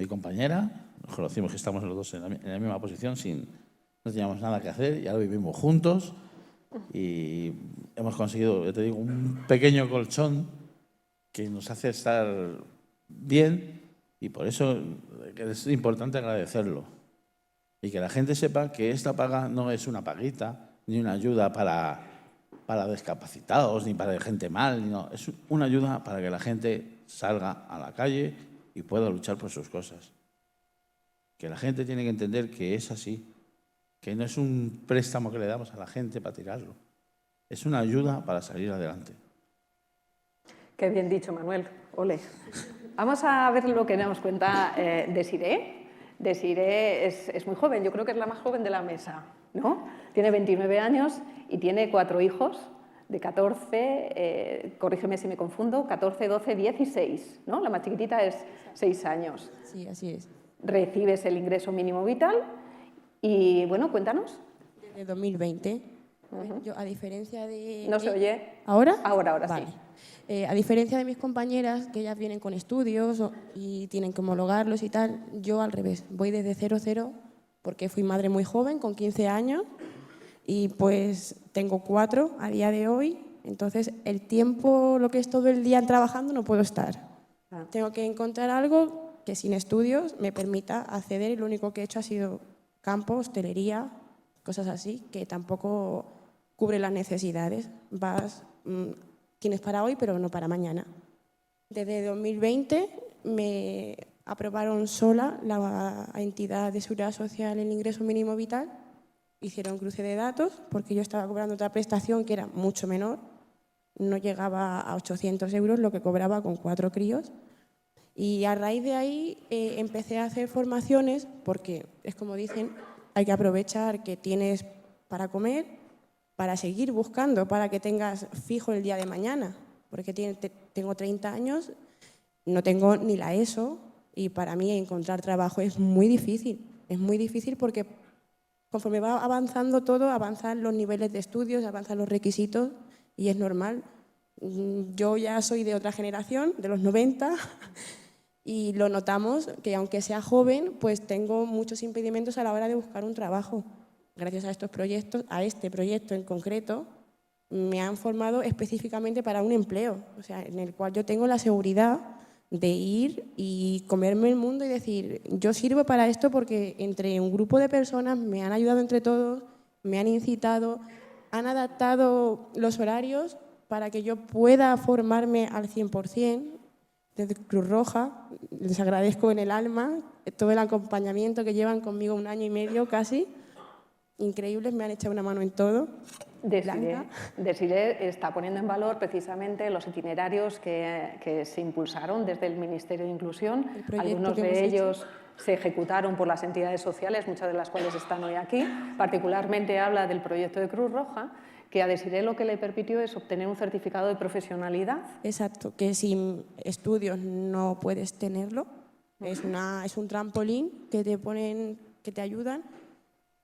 compañera. Nos conocimos que estamos los dos en la misma posición, no teníamos nada que hacer y ahora vivimos juntos y hemos conseguido, yo te digo, un pequeño colchón que nos hace estar bien y por eso es importante agradecerlo. Y que la gente sepa que esta paga no es una paguita ni una ayuda para discapacitados, ni para gente mal, no. Es una ayuda para que la gente salga a la calle y pueda luchar por sus cosas. Que la gente tiene que entender que es así, que no es un préstamo que le damos a la gente para tirarlo, es una ayuda para salir adelante. Qué bien dicho, Manuel. Ole. Vamos a ver lo que nos cuenta Desiré. Desiré es muy joven, yo creo que es la más joven de la mesa, ¿no? Tiene 29 años y tiene 4 hijos de 14, corrígeme si me confundo, 14, 12, 10 y 6, ¿no? La más chiquitita es 6 años. Sí, así es. Recibes el ingreso mínimo vital y, bueno, cuéntanos. Desde 2020. Yo, a diferencia de... ¿No se oye? ¿Ahora? Ahora vale. Sí. A diferencia de mis compañeras, que ellas vienen con estudios y tienen que homologarlos y tal, yo al revés, voy desde 0 porque fui madre muy joven, con 15 años, y pues tengo 4 a día de hoy, entonces el tiempo, lo que es todo el día trabajando, no puedo estar. Tengo que encontrar algo que sin estudios me permita acceder y lo único que he hecho ha sido campo, hostelería, cosas así, que tampoco cubre las necesidades. Tienes para hoy, pero no para mañana. Desde 2020 me aprobaron sola la entidad de seguridad social el ingreso mínimo vital. Hicieron cruce de datos porque yo estaba cobrando otra prestación que era mucho menor. No llegaba a 800 euros lo que cobraba con 4 críos. Y a raíz de ahí empecé a hacer formaciones porque, es como dicen, hay que aprovechar que tienes para comer, para seguir buscando, para que tengas fijo el día de mañana. Porque tengo 30 años, no tengo ni la ESO y para mí encontrar trabajo es muy difícil. Es muy difícil porque conforme va avanzando todo, avanzan los niveles de estudios, avanzan los requisitos y es normal. Yo ya soy de otra generación, de los 90, y lo notamos que aunque sea joven, pues tengo muchos impedimentos a la hora de buscar un trabajo. Gracias a estos proyectos, a este proyecto en concreto, me han formado específicamente para un empleo, o sea, en el cual yo tengo la seguridad de ir y comerme el mundo y decir, yo sirvo para esto porque entre un grupo de personas me han ayudado entre todos, me han incitado, han adaptado los horarios para que yo pueda formarme al 100%. Desde Cruz Roja, les agradezco en el alma todo el acompañamiento que llevan conmigo 1 año y medio casi. Increíbles, me han echado una mano en todo. Desiré está poniendo en valor precisamente los itinerarios que se impulsaron desde el Ministerio de Inclusión. Algunos de ellos se ejecutaron por las entidades sociales, muchas de las cuales están hoy aquí. Particularmente habla del proyecto de Cruz Roja, que a Desiré lo que le permitió es obtener un certificado de profesionalidad. Exacto, que sin estudios no puedes tenerlo. Es un trampolín que te ayudan,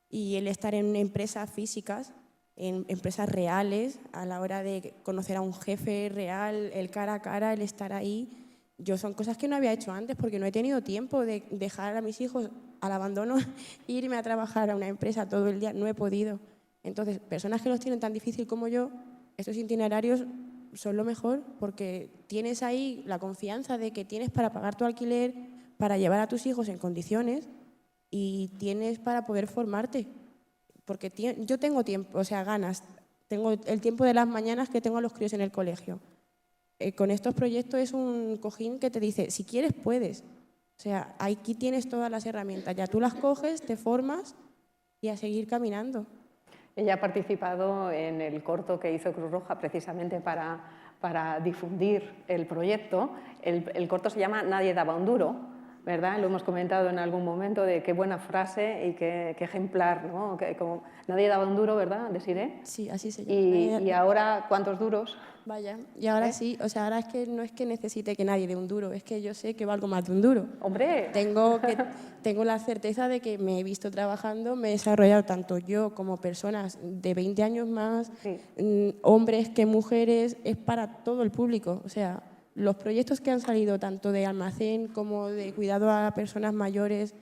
y el estar en empresas físicas en empresas reales, a la hora de conocer a un jefe real, el cara a cara, el estar ahí. Yo son cosas que no había hecho antes porque no he tenido tiempo de dejar a mis hijos al abandono e irme a trabajar a una empresa todo el día, no he podido. Entonces, personas que los tienen tan difícil como yo, estos itinerarios son lo mejor porque tienes ahí la confianza de que tienes para pagar tu alquiler, para llevar a tus hijos en condiciones y tienes para poder formarte. Porque yo tengo tiempo, o sea, ganas, tengo el tiempo de las mañanas que tengo a los críos en el colegio. Con estos proyectos es un cojín que te dice, si quieres, puedes. O sea, aquí tienes todas las herramientas, ya tú las coges, te formas y a seguir caminando. Ella ha participado en el corto que hizo Cruz Roja precisamente para difundir el proyecto. El corto se llama Nadie daba un duro, ¿verdad? Lo hemos comentado en algún momento de qué buena frase y qué ejemplar, ¿no? Como nadie daba un duro, ¿verdad, Desiree? Sí, así se llama. ¿Y ahora cuántos duros? Vaya, y ahora sí, o sea, ahora es que no es que necesite que nadie dé un duro, es que yo sé que valgo más de un duro. ¡Hombre! Tengo la certeza de que me he visto trabajando, me he desarrollado tanto yo como personas de 20 años más, hombres que mujeres, es para todo el público. O sea, los proyectos que han salido tanto de almacén como de cuidado a personas mayores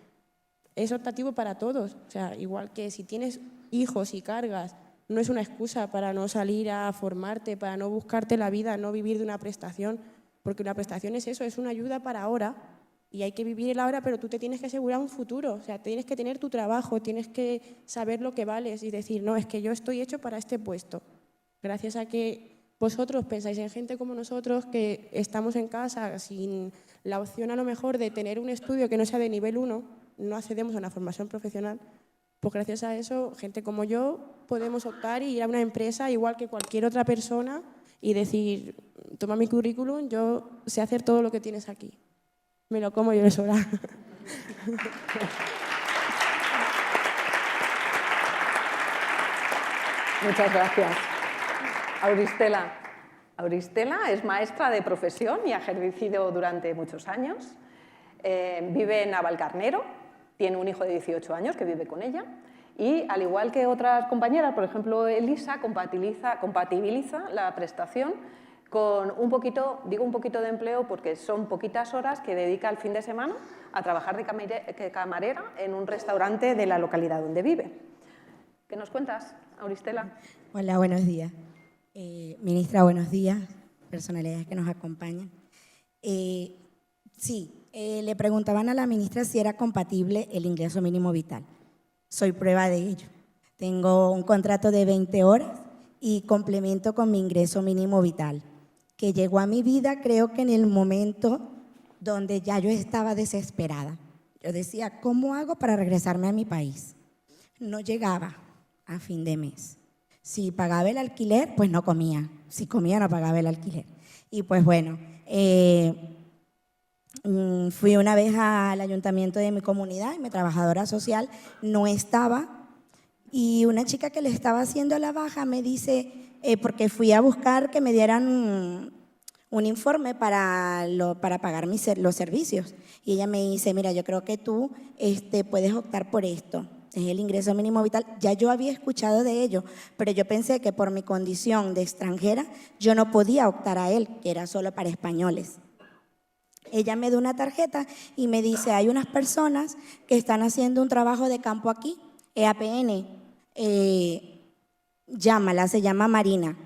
es optativo para todos. O sea, igual que si tienes hijos y cargas, no es una excusa para no salir a formarte, para no buscarte la vida, no vivir de una prestación, porque una prestación es eso, es una ayuda para ahora y hay que vivir el ahora, pero tú te tienes que asegurar un futuro, o sea, tienes que tener tu trabajo, tienes que saber lo que vales y decir, no, es que yo estoy hecho para este puesto. Gracias a que vosotros pensáis en gente como nosotros que estamos en casa sin la opción a lo mejor de tener un estudio que no sea de nivel 1, no accedemos a una formación profesional, pues gracias a eso, gente como yo, podemos optar y ir a una empresa igual que cualquier otra persona y decir, toma mi currículum, yo sé hacer todo lo que tienes aquí. Me lo como yo de sobra. Muchas gracias. Auristela es maestra de profesión y ha ejercido durante muchos años. Vive en Navalcarnero. Tiene un hijo de 18 años que vive con ella y, al igual que otras compañeras, por ejemplo, Elisa, compatibiliza la prestación con un poquito de empleo porque son poquitas horas que dedica el fin de semana a trabajar de camarera en un restaurante de la localidad donde vive. ¿Qué nos cuentas, Auristela? Hola, buenos días. Ministra, buenos días, personalidades que nos acompañan. Le preguntaban a la ministra si era compatible el ingreso mínimo vital. Soy prueba de ello. Tengo un contrato de 20 horas y complemento con mi ingreso mínimo vital, que llegó a mi vida creo que en el momento donde ya yo estaba desesperada. Yo decía, ¿cómo hago para regresarme a mi país? No llegaba a fin de mes. Si pagaba el alquiler, pues no comía. Si comía, no pagaba el alquiler. Y pues bueno, fui una vez al ayuntamiento de mi comunidad y mi trabajadora social no estaba y una chica que le estaba haciendo la baja me dice, porque fui a buscar que me dieran un informe para pagar los servicios y ella me dice, mira, yo creo que tú puedes optar por esto, es el ingreso mínimo vital. Ya yo había escuchado de ello, pero yo pensé que por mi condición de extranjera yo no podía optar a él, que era solo para españoles. Ella me da una tarjeta y me dice, hay unas personas que están haciendo un trabajo de campo aquí, EAPN, llámala, se llama Marina.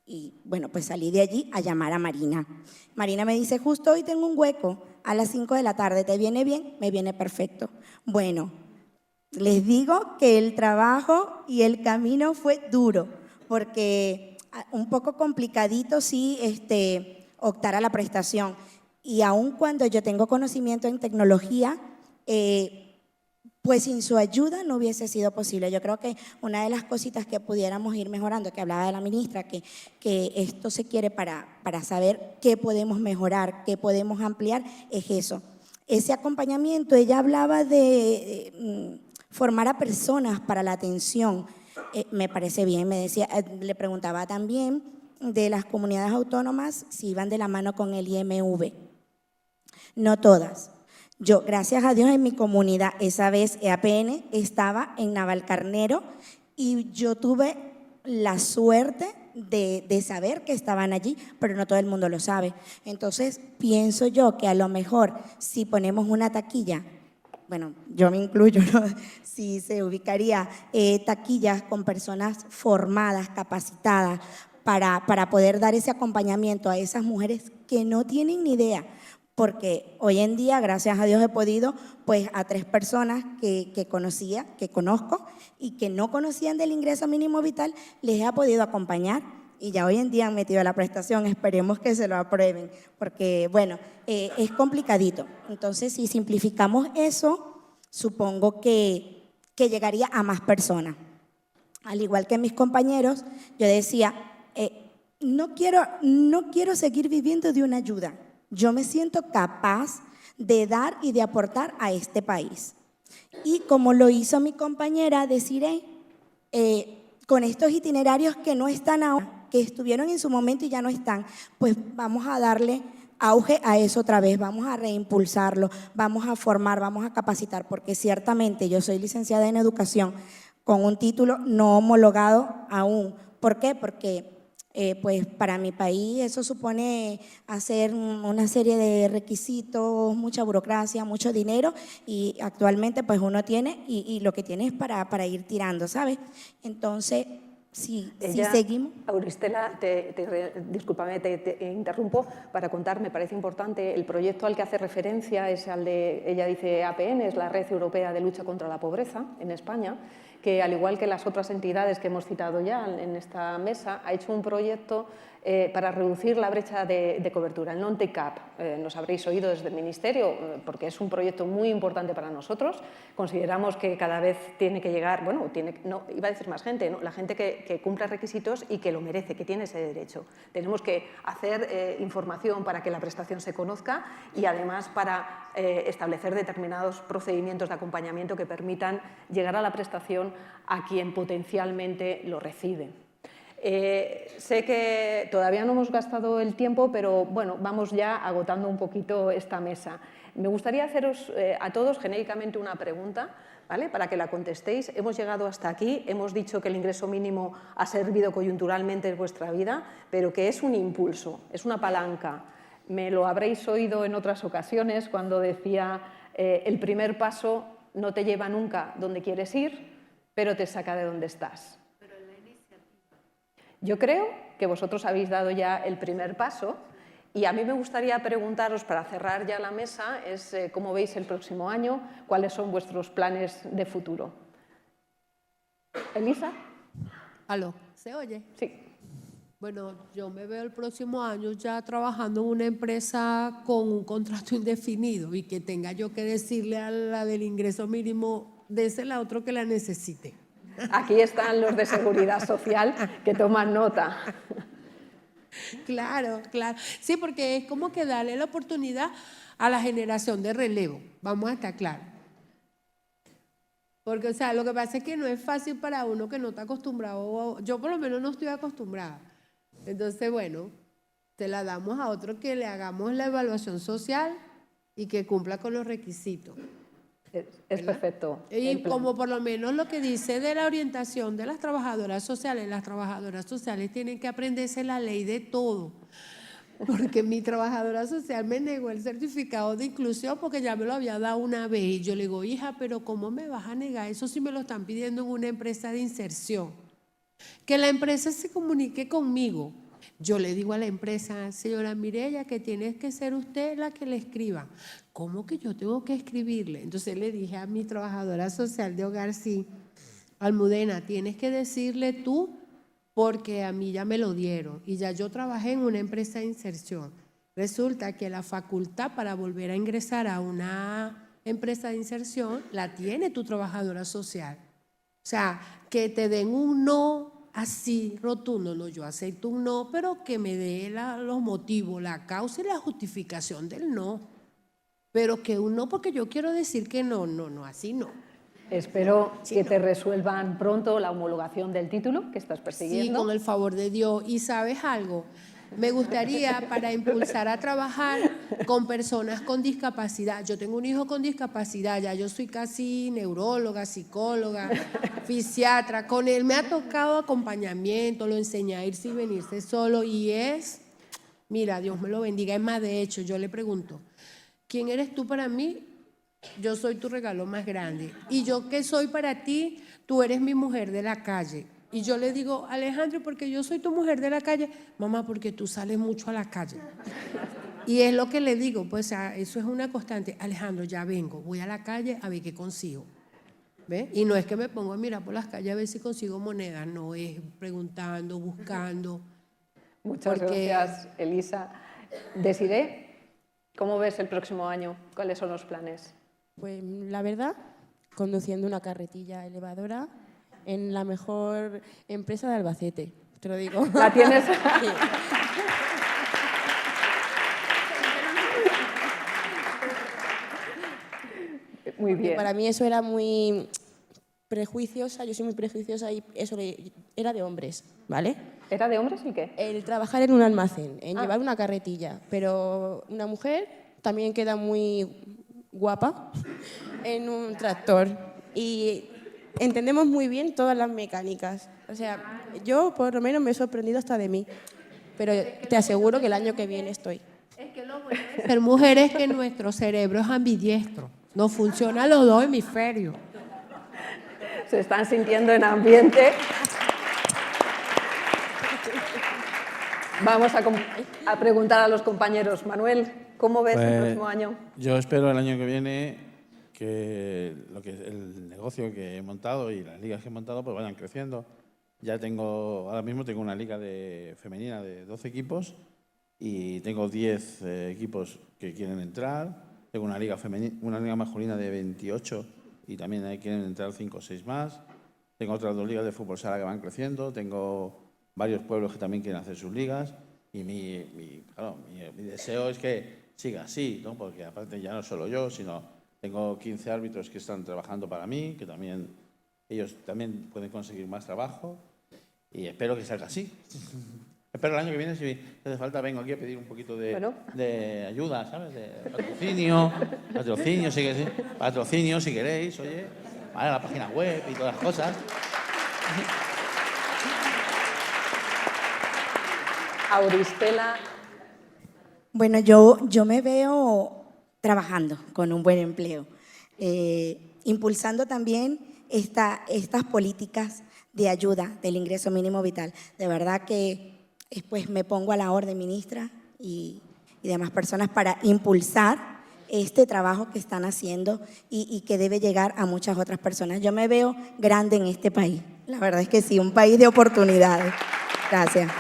Y bueno, pues salí de allí a llamar a Marina. Marina me dice, justo hoy tengo un hueco a las 5 de la tarde, ¿te viene bien? Me viene perfecto. Bueno, les digo que el trabajo y el camino fue duro, porque un poco complicadito sí optar a la prestación. Y aun cuando yo tengo conocimiento en tecnología, pues sin su ayuda no hubiese sido posible. Yo creo que una de las cositas que pudiéramos ir mejorando, que hablaba de la ministra, que esto se quiere para saber qué podemos mejorar, qué podemos ampliar, es eso. Ese acompañamiento, ella hablaba de formar a personas para la atención, me parece bien, me decía, le preguntaba también de las comunidades autónomas si iban de la mano con el IMV. No todas. Yo, gracias a Dios, en mi comunidad, esa vez EAPN estaba en Navalcarnero y yo tuve la suerte de saber que estaban allí, pero no todo el mundo lo sabe. Entonces, pienso yo que a lo mejor si ponemos una taquilla, bueno, yo me incluyo, ¿no? Si se ubicaría taquillas con personas formadas, capacitadas, para poder dar ese acompañamiento a esas mujeres que no tienen ni idea. Porque hoy en día, gracias a Dios, he podido, pues a 3 personas que conozco y que no conocían del ingreso mínimo vital, les he podido acompañar y ya hoy en día han metido la prestación. Esperemos que se lo aprueben, porque bueno, es complicadito. Entonces, si simplificamos eso, supongo que llegaría a más personas. Al igual que mis compañeros, yo decía, no quiero seguir viviendo de una ayuda. Yo me siento capaz de dar y de aportar a este país. Y como lo hizo mi compañera Desiree, con estos itinerarios que no están ahora, que estuvieron en su momento y ya no están, pues vamos a darle auge a eso otra vez, vamos a reimpulsarlo, vamos a formar, vamos a capacitar, porque ciertamente yo soy licenciada en educación con un título no homologado aún. ¿Por qué? Porque pues para mi país eso supone hacer una serie de requisitos, mucha burocracia, mucho dinero, y actualmente pues uno tiene y lo que tiene es para ir tirando, ¿sabes? Entonces, si seguimos… Auristela, discúlpame, te interrumpo para contar, me parece importante, el proyecto al que hace referencia es al de, ella dice APN, es la Red Europea de Lucha contra la Pobreza en España, que al igual que las otras entidades que hemos citado ya en esta mesa, ha hecho un proyecto para reducir la brecha de cobertura, el non-take up. Nos habréis oído desde el Ministerio, porque es un proyecto muy importante para nosotros. Consideramos que cada vez tiene que llegar, bueno, no, iba a decir más gente, ¿no? La gente que cumpla requisitos y que lo merece, que tiene ese derecho. Tenemos que hacer información para que la prestación se conozca y además para establecer determinados procedimientos de acompañamiento que permitan llegar a la prestación a quien potencialmente lo recibe. Sé que todavía no hemos gastado el tiempo, pero bueno, vamos ya agotando un poquito esta mesa. Me gustaría haceros a todos genéricamente una pregunta, ¿vale? Para que la contestéis. Hemos llegado hasta aquí, hemos dicho que el ingreso mínimo ha servido coyunturalmente en vuestra vida, pero que es un impulso, es una palanca. Me lo habréis oído en otras ocasiones cuando decía el primer paso no te lleva nunca donde quieres ir, pero te saca de donde estás. Yo creo que vosotros habéis dado ya el primer paso y a mí me gustaría preguntaros, para cerrar ya la mesa, es cómo veis el próximo año, cuáles son vuestros planes de futuro. ¿Elisa? ¿Aló? ¿Se oye? Sí. Bueno, yo me veo el próximo año ya trabajando en una empresa con un contrato indefinido y que tenga yo que decirle a la del ingreso mínimo, désela a otro que la necesite. Aquí están los de Seguridad Social que toman nota. Claro, claro. Sí, porque es como que darle la oportunidad a la generación de relevo. Vamos a estar claros. Porque, o sea, lo que pasa es que no es fácil para uno que no está acostumbrado. Yo por lo menos no estoy acostumbrada. Entonces, bueno, te la damos a otro que le hagamos la evaluación social y que cumpla con los requisitos. Es perfecto. Y como por lo menos lo que dice de la orientación de las trabajadoras sociales tienen que aprenderse la ley de todo. Porque mi trabajadora social me negó el certificado de inclusión porque ya me lo había dado una vez. Y yo le digo, hija, pero ¿cómo me vas a negar eso si me lo están pidiendo en una empresa de inserción? Que la empresa se comunique conmigo. Yo le digo a la empresa, señora Mireya, que tiene que ser usted la que le escriba. ¿Cómo que yo tengo que escribirle? Entonces le dije a mi trabajadora social de hogar, sí, Almudena, tienes que decirle tú porque a mí ya me lo dieron y ya yo trabajé en una empresa de inserción. Resulta que la facultad para volver a ingresar a una empresa de inserción la tiene tu trabajadora social. O sea, que te den un no así rotundo, no, yo acepto un no, pero que me dé los motivos, la causa y la justificación del no. Pero que un no porque yo quiero decir que no, así no. Espero que te resuelvan pronto la homologación del título que estás persiguiendo. Sí, con el favor de Dios. Y ¿sabes algo? Me gustaría para impulsar a trabajar con personas con discapacidad. Yo tengo un hijo con discapacidad, ya yo soy casi neuróloga, psicóloga, fisiatra. Con él me ha tocado acompañamiento, lo enseñé a irse y venirse solo y es, mira, Dios me lo bendiga. Es más, de hecho, yo le pregunto, ¿quién eres tú para mí? Yo soy tu regalo más grande. ¿Y yo qué soy para ti? Tú eres mi mujer de la calle. Y yo le digo, Alejandro, porque yo soy tu mujer de la calle. Mamá, porque tú sales mucho a la calle. Y es lo que le digo, pues eso es una constante. Alejandro, ya vengo, voy a la calle a ver qué consigo. ¿Ve? Y no es que me pongo a mirar por las calles a ver si consigo monedas, no, es preguntando, buscando. Muchas gracias, Elisa. Desiré, ¿cómo ves el próximo año? ¿Cuáles son los planes? Pues la verdad, conduciendo una carretilla elevadora en la mejor empresa de Albacete, te lo digo. ¿La tienes? Sí. Muy bien. Para mí eso era muy prejuiciosa, yo soy muy prejuiciosa y eso era de hombres, ¿vale? ¿Era de hombres y qué? El trabajar en un almacén, en llevar una carretilla, pero una mujer también queda muy guapa en un tractor y entendemos muy bien todas las mecánicas. O sea, yo por lo menos me he sorprendido hasta de mí, pero te aseguro que el año que viene estoy. Es que lo bueno de ser mujer es que nuestro cerebro es ambidiestro, nos funcionan los dos hemisferios. Se están sintiendo en ambiente. Vamos a preguntar a los compañeros. Manuel, ¿cómo ves el próximo año? Yo espero el año que viene que el negocio que he montado y las ligas que he montado pues vayan creciendo. Ahora mismo tengo una liga femenina de 12 equipos y tengo 10 equipos que quieren entrar. Tengo una liga masculina de 28 y también ahí quieren entrar 5 o 6 más. Tengo otras 2 ligas de fútbol sala que van creciendo. Tengo varios pueblos que también quieren hacer sus ligas y mi deseo es que siga así, ¿no? Porque aparte ya no solo yo, sino tengo 15 árbitros que están trabajando para mí, que también ellos también pueden conseguir más trabajo y espero que salga así. Espero el año que viene, si hace falta, vengo aquí a pedir un poquito de ayuda, ¿sabes? De patrocinio, si queréis, oye, vale, la página web y todas las cosas. Auristela. Bueno, yo me veo trabajando con un buen empleo, impulsando también estas políticas de ayuda del ingreso mínimo vital. De verdad que pues me pongo a la orden, ministra, y demás personas para impulsar este trabajo que están haciendo y que debe llegar a muchas otras personas. Yo me veo grande en este país, la verdad es que sí, un país de oportunidades. Gracias.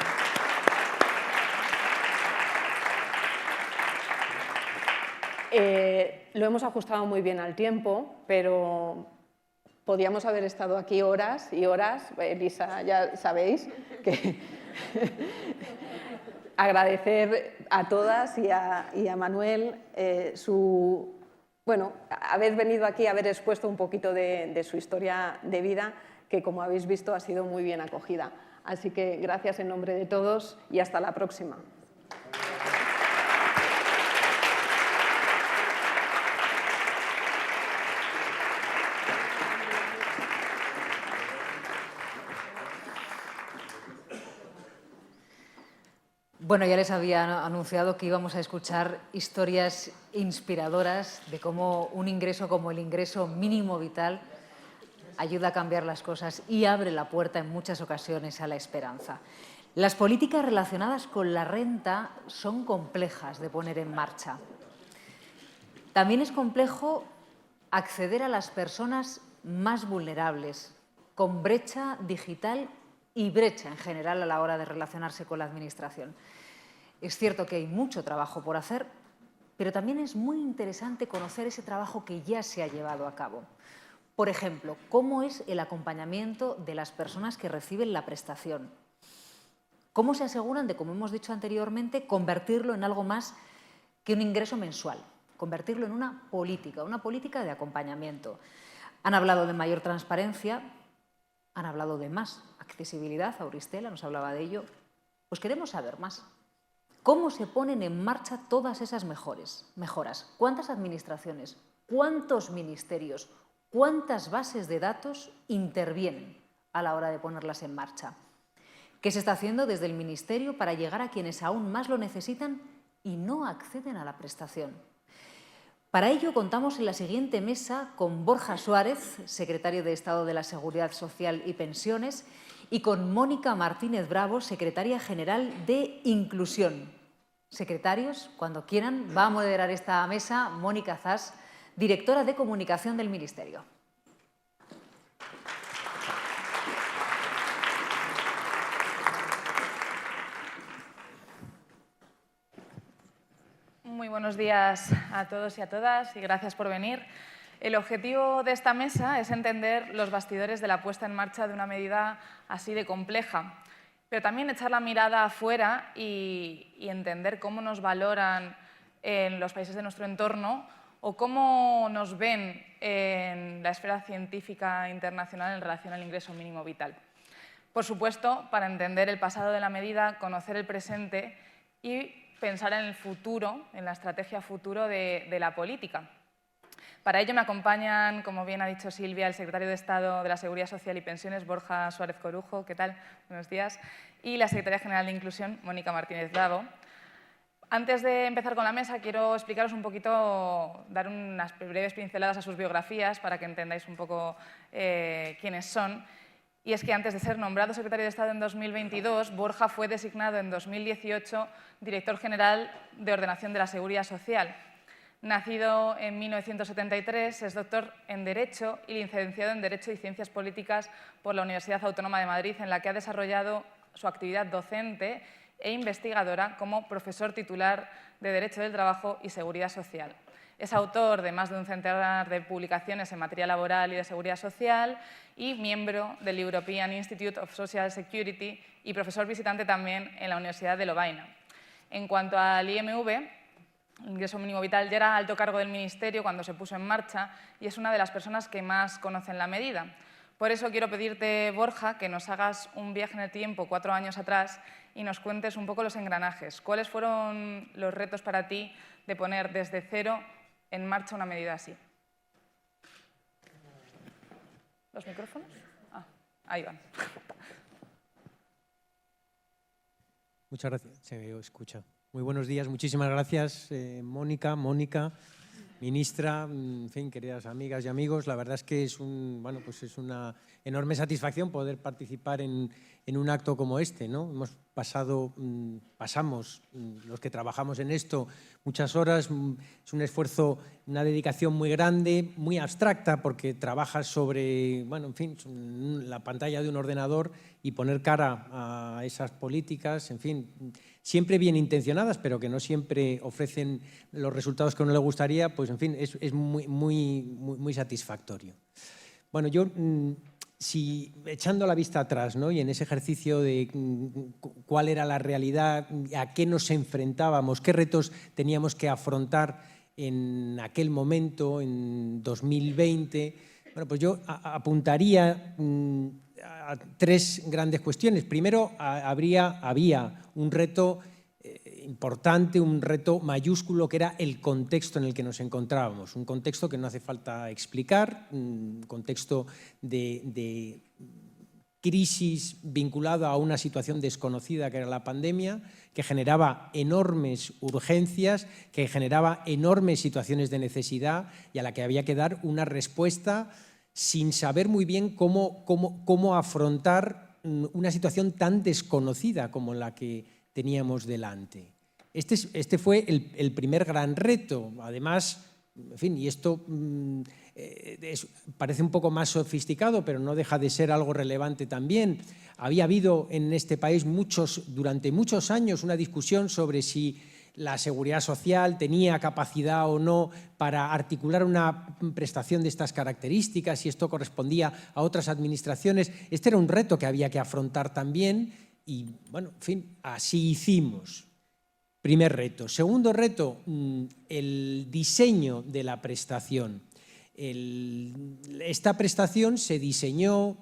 Lo hemos ajustado muy bien al tiempo, pero podíamos haber estado aquí horas y horas. Elisa, ya sabéis que agradecer a todas y a Manuel haber venido aquí, haber expuesto un poquito de su historia de vida, que como habéis visto ha sido muy bien acogida. Así que gracias en nombre de todos y hasta la próxima. Bueno, ya les había anunciado que íbamos a escuchar historias inspiradoras de cómo un ingreso como el ingreso mínimo vital ayuda a cambiar las cosas y abre la puerta en muchas ocasiones a la esperanza. Las políticas relacionadas con la renta son complejas de poner en marcha. También es complejo acceder a las personas más vulnerables, con brecha digital y brecha en general a la hora de relacionarse con la Administración. Es cierto que hay mucho trabajo por hacer, pero también es muy interesante conocer ese trabajo que ya se ha llevado a cabo. Por ejemplo, cómo es el acompañamiento de las personas que reciben la prestación. Cómo se aseguran de, como hemos dicho anteriormente, convertirlo en algo más que un ingreso mensual, convertirlo en una política de acompañamiento. Han hablado de mayor transparencia, han hablado de más accesibilidad, Auristela nos hablaba de ello. Pues queremos saber más. ¿Cómo se ponen en marcha todas esas mejoras? ¿Cuántas administraciones? ¿Cuántos ministerios? ¿Cuántas bases de datos intervienen a la hora de ponerlas en marcha? ¿Qué se está haciendo desde el Ministerio para llegar a quienes aún más lo necesitan y no acceden a la prestación? Para ello contamos en la siguiente mesa con Borja Suárez, secretario de Estado de la Seguridad Social y Pensiones, y con Mónica Martínez Bravo, secretaria general de Inclusión. Secretarios, cuando quieran, va a moderar esta mesa Mónica Zas, directora de Comunicación del Ministerio. Muy buenos días a todos y a todas y gracias por venir. El objetivo de esta mesa es entender los bastidores de la puesta en marcha de una medida así de compleja, pero también echar la mirada afuera y entender cómo nos valoran en los países de nuestro entorno o cómo nos ven en la esfera científica internacional en relación al ingreso mínimo vital. Por supuesto, para entender el pasado de la medida, conocer el presente y pensar en el futuro, en la estrategia futuro de la política. Para ello me acompañan, como bien ha dicho Silvia, el secretario de Estado de la Seguridad Social y Pensiones, Borja Suárez Corujo, ¿qué tal? Buenos días. Y la secretaria general de Inclusión, Mónica Martínez Bravo. Antes de empezar con la mesa, quiero explicaros un poquito, dar unas breves pinceladas a sus biografías para que entendáis un poco quiénes son. Y es que antes de ser nombrado secretario de Estado en 2022, Borja fue designado en 2018 director general de Ordenación de la Seguridad Social. Nacido en 1973, es doctor en Derecho y licenciado en Derecho y Ciencias Políticas por la Universidad Autónoma de Madrid, en la que ha desarrollado su actividad docente e investigadora como profesor titular de Derecho del Trabajo y Seguridad Social. Es autor de más de un centenar de publicaciones en materia laboral y de seguridad social y miembro del European Institute of Social Security y profesor visitante también en la Universidad de Lovaina. En cuanto al IMV, el ingreso mínimo vital, ya era alto cargo del Ministerio cuando se puso en marcha y es una de las personas que más conocen la medida. Por eso quiero pedirte, Borja, que nos hagas un viaje en el tiempo 4 años atrás y nos cuentes un poco los engranajes. ¿Cuáles fueron los retos para ti de poner desde cero en marcha una medida así? ¿Los micrófonos? Ah, ahí van. Muchas gracias. Se escucha. Muy buenos días. Muchísimas gracias, Mónica, ministra, en fin, queridas amigas y amigos. La verdad es que es una enorme satisfacción poder participar en un acto como este, ¿no? Pasamos, los que trabajamos en esto, muchas horas. Es un esfuerzo, una dedicación muy grande, muy abstracta, porque trabajas sobre, la pantalla de un ordenador y poner cara a esas políticas, en fin, siempre bien intencionadas, pero que no siempre ofrecen los resultados que a uno le gustaría, pues en fin, es muy satisfactorio. Bueno, yo, si echando la vista atrás, ¿no? Y en ese ejercicio de cuál era la realidad, a qué nos enfrentábamos, qué retos teníamos que afrontar en aquel momento, en 2020, bueno, pues yo apuntaría a 3 grandes cuestiones. Primero, había un reto importante, un reto mayúsculo, que era el contexto en el que nos encontrábamos. Un contexto que no hace falta explicar, un contexto de crisis vinculado a una situación desconocida que era la pandemia, que generaba enormes urgencias, que generaba enormes situaciones de necesidad y a la que había que dar una respuesta sin saber muy bien cómo afrontar una situación tan desconocida como la que teníamos delante. Este fue el primer gran reto. Además, en fin, y esto parece un poco más sofisticado, pero no deja de ser algo relevante también. Había habido en este país durante muchos años una discusión sobre si la seguridad social tenía capacidad o no para articular una prestación de estas características, si esto correspondía a otras administraciones. Este era un reto que había que afrontar también y, bueno, en fin, así hicimos. Primer reto. Segundo reto, el diseño de la prestación. Esta prestación se diseñó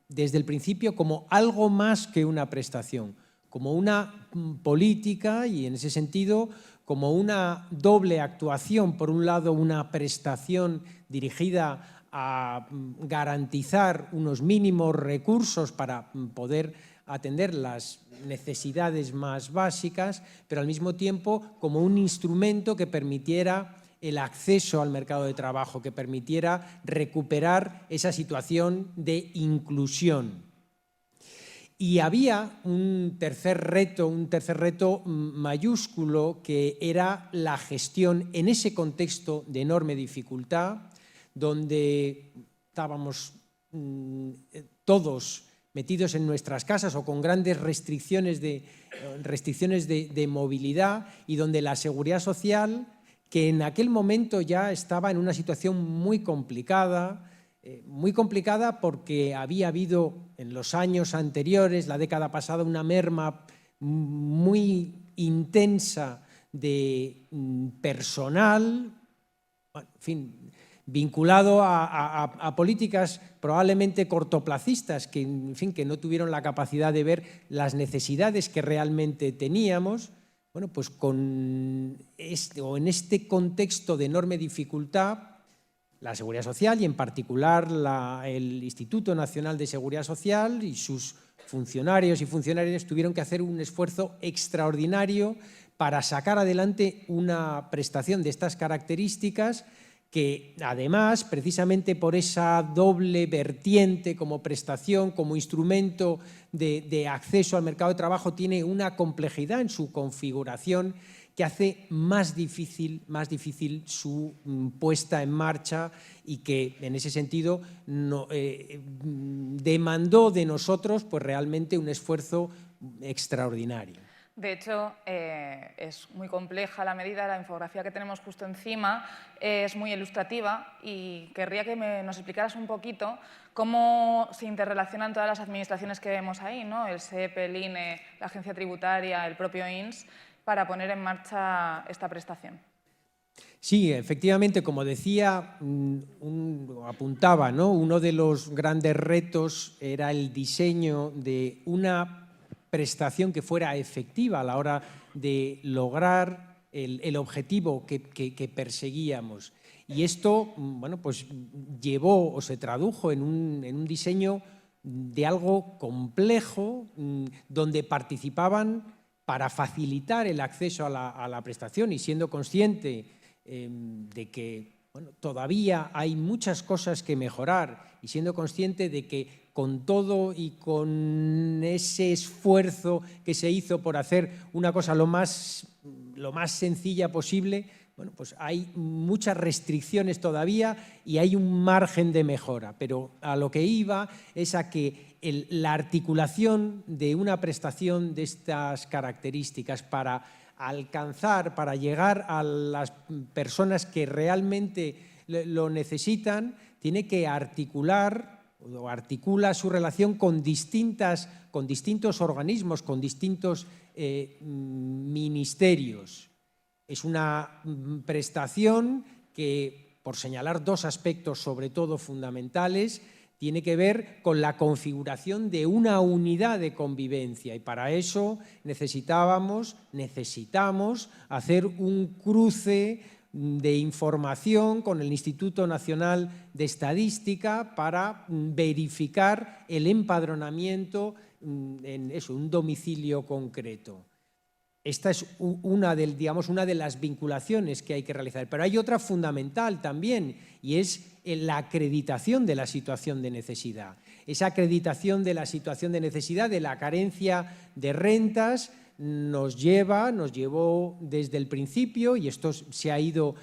desde el principio como algo más que una prestación, como una política y, en ese sentido, como una doble actuación. Por un lado, una prestación dirigida a garantizar unos mínimos recursos para poder atender las necesidades más básicas, pero al mismo tiempo como un instrumento que permitiera el acceso al mercado de trabajo, que permitiera recuperar esa situación de inclusión. Y había un tercer reto mayúsculo, que era la gestión en ese contexto de enorme dificultad, donde estábamos todos metidos en nuestras casas o con grandes restricciones de movilidad, y donde la seguridad social, que en aquel momento ya estaba en una situación muy complicada porque había habido en los años anteriores, la década pasada, una merma muy intensa de personal, en fin, vinculado a políticas probablemente cortoplacistas, que, en fin, que no tuvieron la capacidad de ver las necesidades que realmente teníamos. Bueno, pues en este contexto de enorme dificultad, la Seguridad Social, y en particular el Instituto Nacional de Seguridad Social y sus funcionarios y funcionarias, tuvieron que hacer un esfuerzo extraordinario para sacar adelante una prestación de estas características, que además, precisamente por esa doble vertiente como prestación, como instrumento de acceso al mercado de trabajo, tiene una complejidad en su configuración que hace más difícil su puesta en marcha, y que en ese sentido demandó de nosotros pues realmente un esfuerzo extraordinario. De hecho, es muy compleja la medida, la infografía que tenemos justo encima es muy ilustrativa, y querría que nos explicaras un poquito cómo se interrelacionan todas las administraciones que vemos ahí, ¿no? El SEP, el INE, la Agencia Tributaria, el propio INS, para poner en marcha esta prestación. Sí, efectivamente, como decía, apuntaba, ¿no? Uno de los grandes retos era el diseño de una prestación que fuera efectiva a la hora de lograr el objetivo que perseguíamos. Y esto, bueno, pues llevó o se tradujo en un diseño de algo complejo, donde participaban, para facilitar el acceso a la prestación, y siendo consciente de que todavía hay muchas cosas que mejorar, y siendo consciente de que con todo y con ese esfuerzo que se hizo por hacer una cosa lo más sencilla posible, bueno, pues hay muchas restricciones todavía y hay un margen de mejora. Pero a lo que iba es a que la articulación de una prestación de estas características para alcanzar, para llegar a las personas que realmente lo necesitan, tiene que articular o articula su relación con distintos organismos, con distintos ministerios. Es una prestación que, por señalar dos aspectos sobre todo fundamentales, tiene que ver con la configuración de una unidad de convivencia, y para eso necesitamos hacer un cruce de información con el Instituto Nacional de Estadística para verificar el empadronamiento en un domicilio concreto. Esta es una de las vinculaciones que hay que realizar. Pero hay otra fundamental también, y es la acreditación de la situación de necesidad. Esa acreditación de la situación de necesidad, de la carencia de rentas, nos llevó desde el principio, y esto se ha ido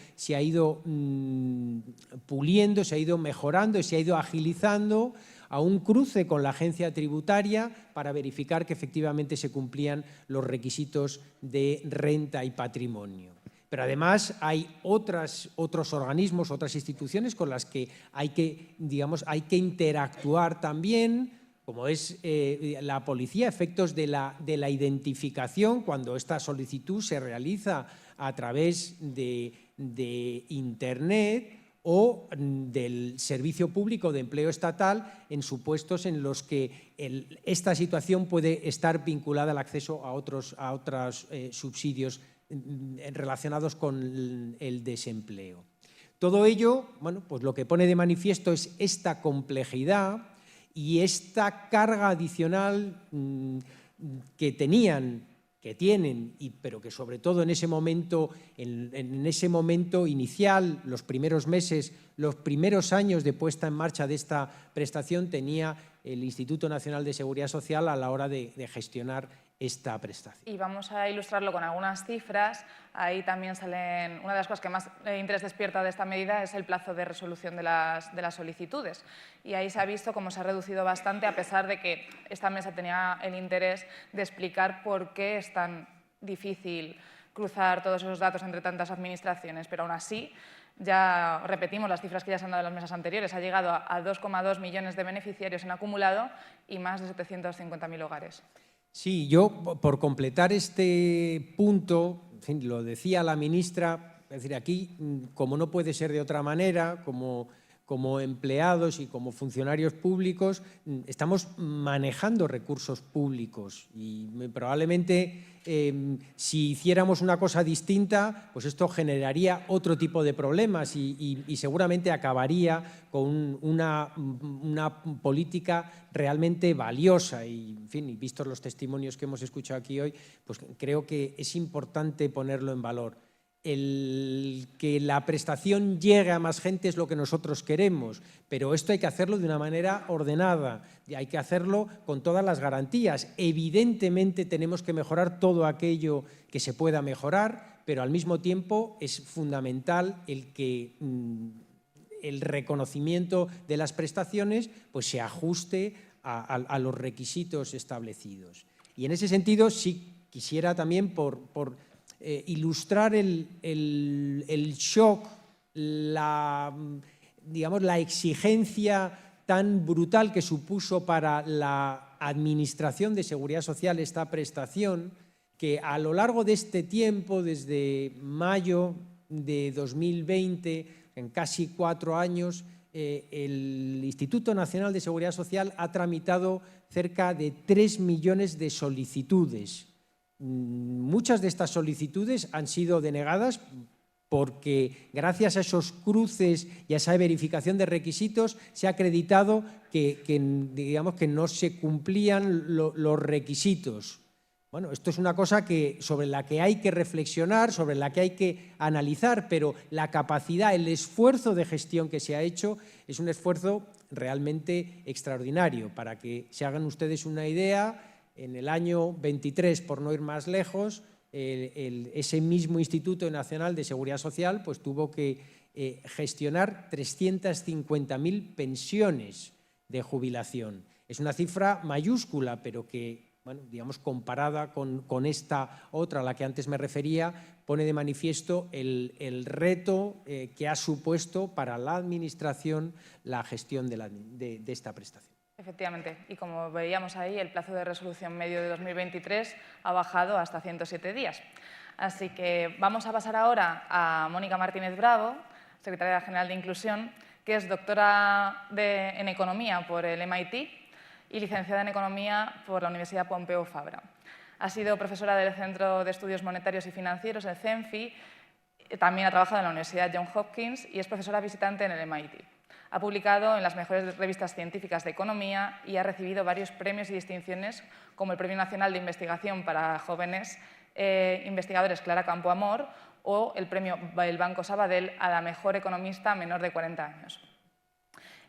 puliendo, se ha ido mejorando y se ha ido agilizando, a un cruce con la agencia tributaria para verificar que efectivamente se cumplían los requisitos de renta y patrimonio. Pero además hay otros organismos, otras instituciones con las que hay que interactuar también, como es la policía, efectos de la identificación, cuando esta solicitud se realiza a través de Internet, o del Servicio Público de Empleo Estatal en supuestos en los que esta situación puede estar vinculada al acceso a otros subsidios relacionados con el desempleo. Todo ello, bueno, pues lo que pone de manifiesto es esta complejidad y esta carga adicional que tienen, pero que sobre todo en ese momento inicial, los primeros meses, los primeros años de puesta en marcha de esta prestación, tenía el Instituto Nacional de Seguridad Social a la hora de gestionar esta prestación. Y vamos a ilustrarlo con algunas cifras. Ahí también salen, una de las cosas que más interés despierta de esta medida es el plazo de resolución de las solicitudes. Y ahí se ha visto cómo se ha reducido bastante, a pesar de que esta mesa tenía el interés de explicar por qué es tan difícil cruzar todos esos datos entre tantas administraciones. Pero aún así, ya repetimos las cifras que ya se han dado en las mesas anteriores, ha llegado a 2,2 millones de beneficiarios en acumulado y más de 750.000 hogares. Sí, yo, por completar este punto, en fin, lo decía la ministra, es decir, aquí, como no puede ser de otra manera, como empleados y como funcionarios públicos, estamos manejando recursos públicos y probablemente si hiciéramos una cosa distinta, pues esto generaría otro tipo de problemas y seguramente acabaría con una política realmente valiosa y, en fin, y vistos los testimonios que hemos escuchado aquí hoy, pues creo que es importante ponerlo en valor. El que la prestación llegue a más gente es lo que nosotros queremos, pero esto hay que hacerlo de una manera ordenada, y hay que hacerlo con todas las garantías. Evidentemente tenemos que mejorar todo aquello que se pueda mejorar, pero al mismo tiempo es fundamental el que el reconocimiento de las prestaciones pues, se ajuste a los requisitos establecidos. Y en ese sentido sí quisiera también por ilustrar el shock, la exigencia tan brutal que supuso para la Administración de Seguridad Social esta prestación, que a lo largo de este tiempo, desde mayo de 2020, en casi 4 años, el Instituto Nacional de Seguridad Social ha tramitado cerca de 3 millones de solicitudes. Muchas de estas solicitudes han sido denegadas porque gracias a esos cruces y a esa verificación de requisitos se ha acreditado que no se cumplían los requisitos. Bueno, esto es una cosa sobre la que hay que reflexionar, sobre la que hay que analizar, pero la capacidad, el esfuerzo de gestión que se ha hecho es un esfuerzo realmente extraordinario. Para que se hagan ustedes una idea, en el año 23, por no ir más lejos, ese mismo Instituto Nacional de Seguridad Social pues, tuvo que gestionar 350.000 pensiones de jubilación. Es una cifra mayúscula, pero que, bueno, digamos, comparada con esta otra a la que antes me refería, pone de manifiesto el reto que ha supuesto para la Administración la gestión de esta prestación. Efectivamente, y como veíamos ahí, el plazo de resolución medio de 2023 ha bajado hasta 107 días. Así que vamos a pasar ahora a Mónica Martínez Bravo, secretaria general de Inclusión, que es doctora en Economía por el MIT y licenciada en Economía por la Universidad Pompeu Fabra. Ha sido profesora del Centro de Estudios Monetarios y Financieros, el CENFI, también ha trabajado en la Universidad Johns Hopkins y es profesora visitante en el MIT. Ha publicado en las mejores revistas científicas de economía y ha recibido varios premios y distinciones, como el Premio Nacional de Investigación para Jóvenes Investigadores Clara Campoamor o el Premio del Banco Sabadell a la mejor economista menor de 40 años.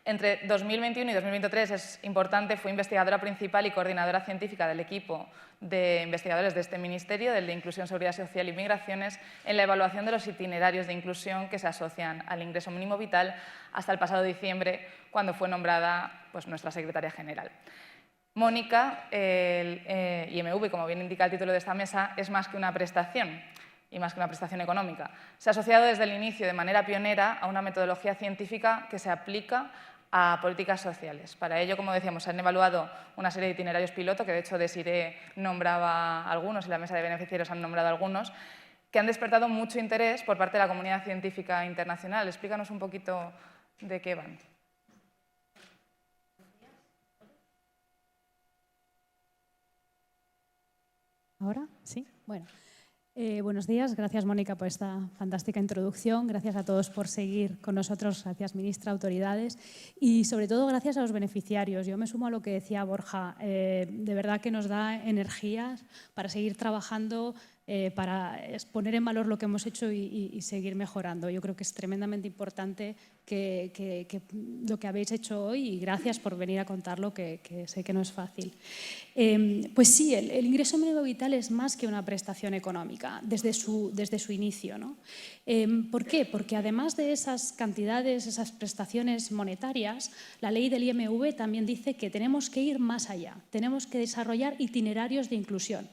Entre 2021 y 2023, es importante, fue investigadora principal y coordinadora científica del equipo de investigadores de este Ministerio, del de Inclusión, Seguridad Social y Migraciones, en la evaluación de los itinerarios de inclusión que se asocian al ingreso mínimo vital hasta el pasado diciembre, cuando fue nombrada pues, nuestra secretaria general. Mónica, el IMV, como bien indica el título de esta mesa, es más que una prestación y más que una prestación económica. Se ha asociado desde el inicio de manera pionera a una metodología científica que se aplica a políticas sociales. Para ello, como decíamos, se han evaluado una serie de itinerarios piloto, que de hecho Desiré nombraba algunos y la mesa de beneficiarios han nombrado algunos, que han despertado mucho interés por parte de la comunidad científica internacional. Explícanos un poquito de qué van. ¿Ahora? Sí. Bueno. Buenos días. Gracias, Mónica, por esta fantástica introducción. Gracias a todos por seguir con nosotros. Gracias, ministra, autoridades. Y, sobre todo, gracias a los beneficiarios. Yo me sumo a lo que decía Borja. De verdad que nos da energías para seguir trabajando, para poner en valor lo que hemos hecho y seguir mejorando. Yo creo que es tremendamente importante que lo que habéis hecho hoy, y gracias por venir a contarlo, que sé que no es fácil. Pues sí, el ingreso mínimo vital es más que una prestación económica desde su inicio, ¿no? ¿Por qué? Porque además de esas cantidades, esas prestaciones monetarias, la ley del IMV también dice que tenemos que ir más allá, tenemos que desarrollar itinerarios de inclusión.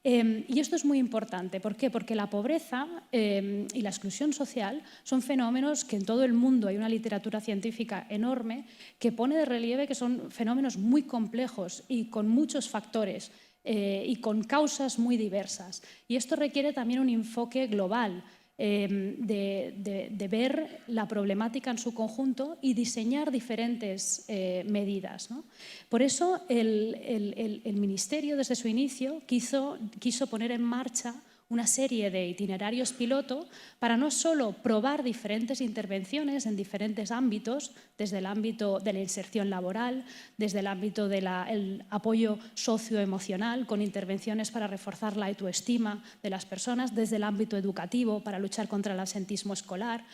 Y esto es muy importante. ¿Por qué? Porque la pobreza y la exclusión social son fenómenos que en todo el mundo hay una literatura científica enorme que pone de relieve que son fenómenos muy complejos y con muchos factores y con causas muy diversas. Y esto requiere también un enfoque global de ver la problemática en su conjunto y diseñar diferentes medidas, ¿no? Por eso el Ministerio, desde su inicio, quiso poner en marcha una serie de itinerarios piloto para no solo probar diferentes intervenciones en diferentes ámbitos, desde el ámbito de la inserción laboral, desde el ámbito del apoyo socioemocional, con intervenciones para reforzar la autoestima de las personas, desde el ámbito educativo, para luchar contra el absentismo escolar.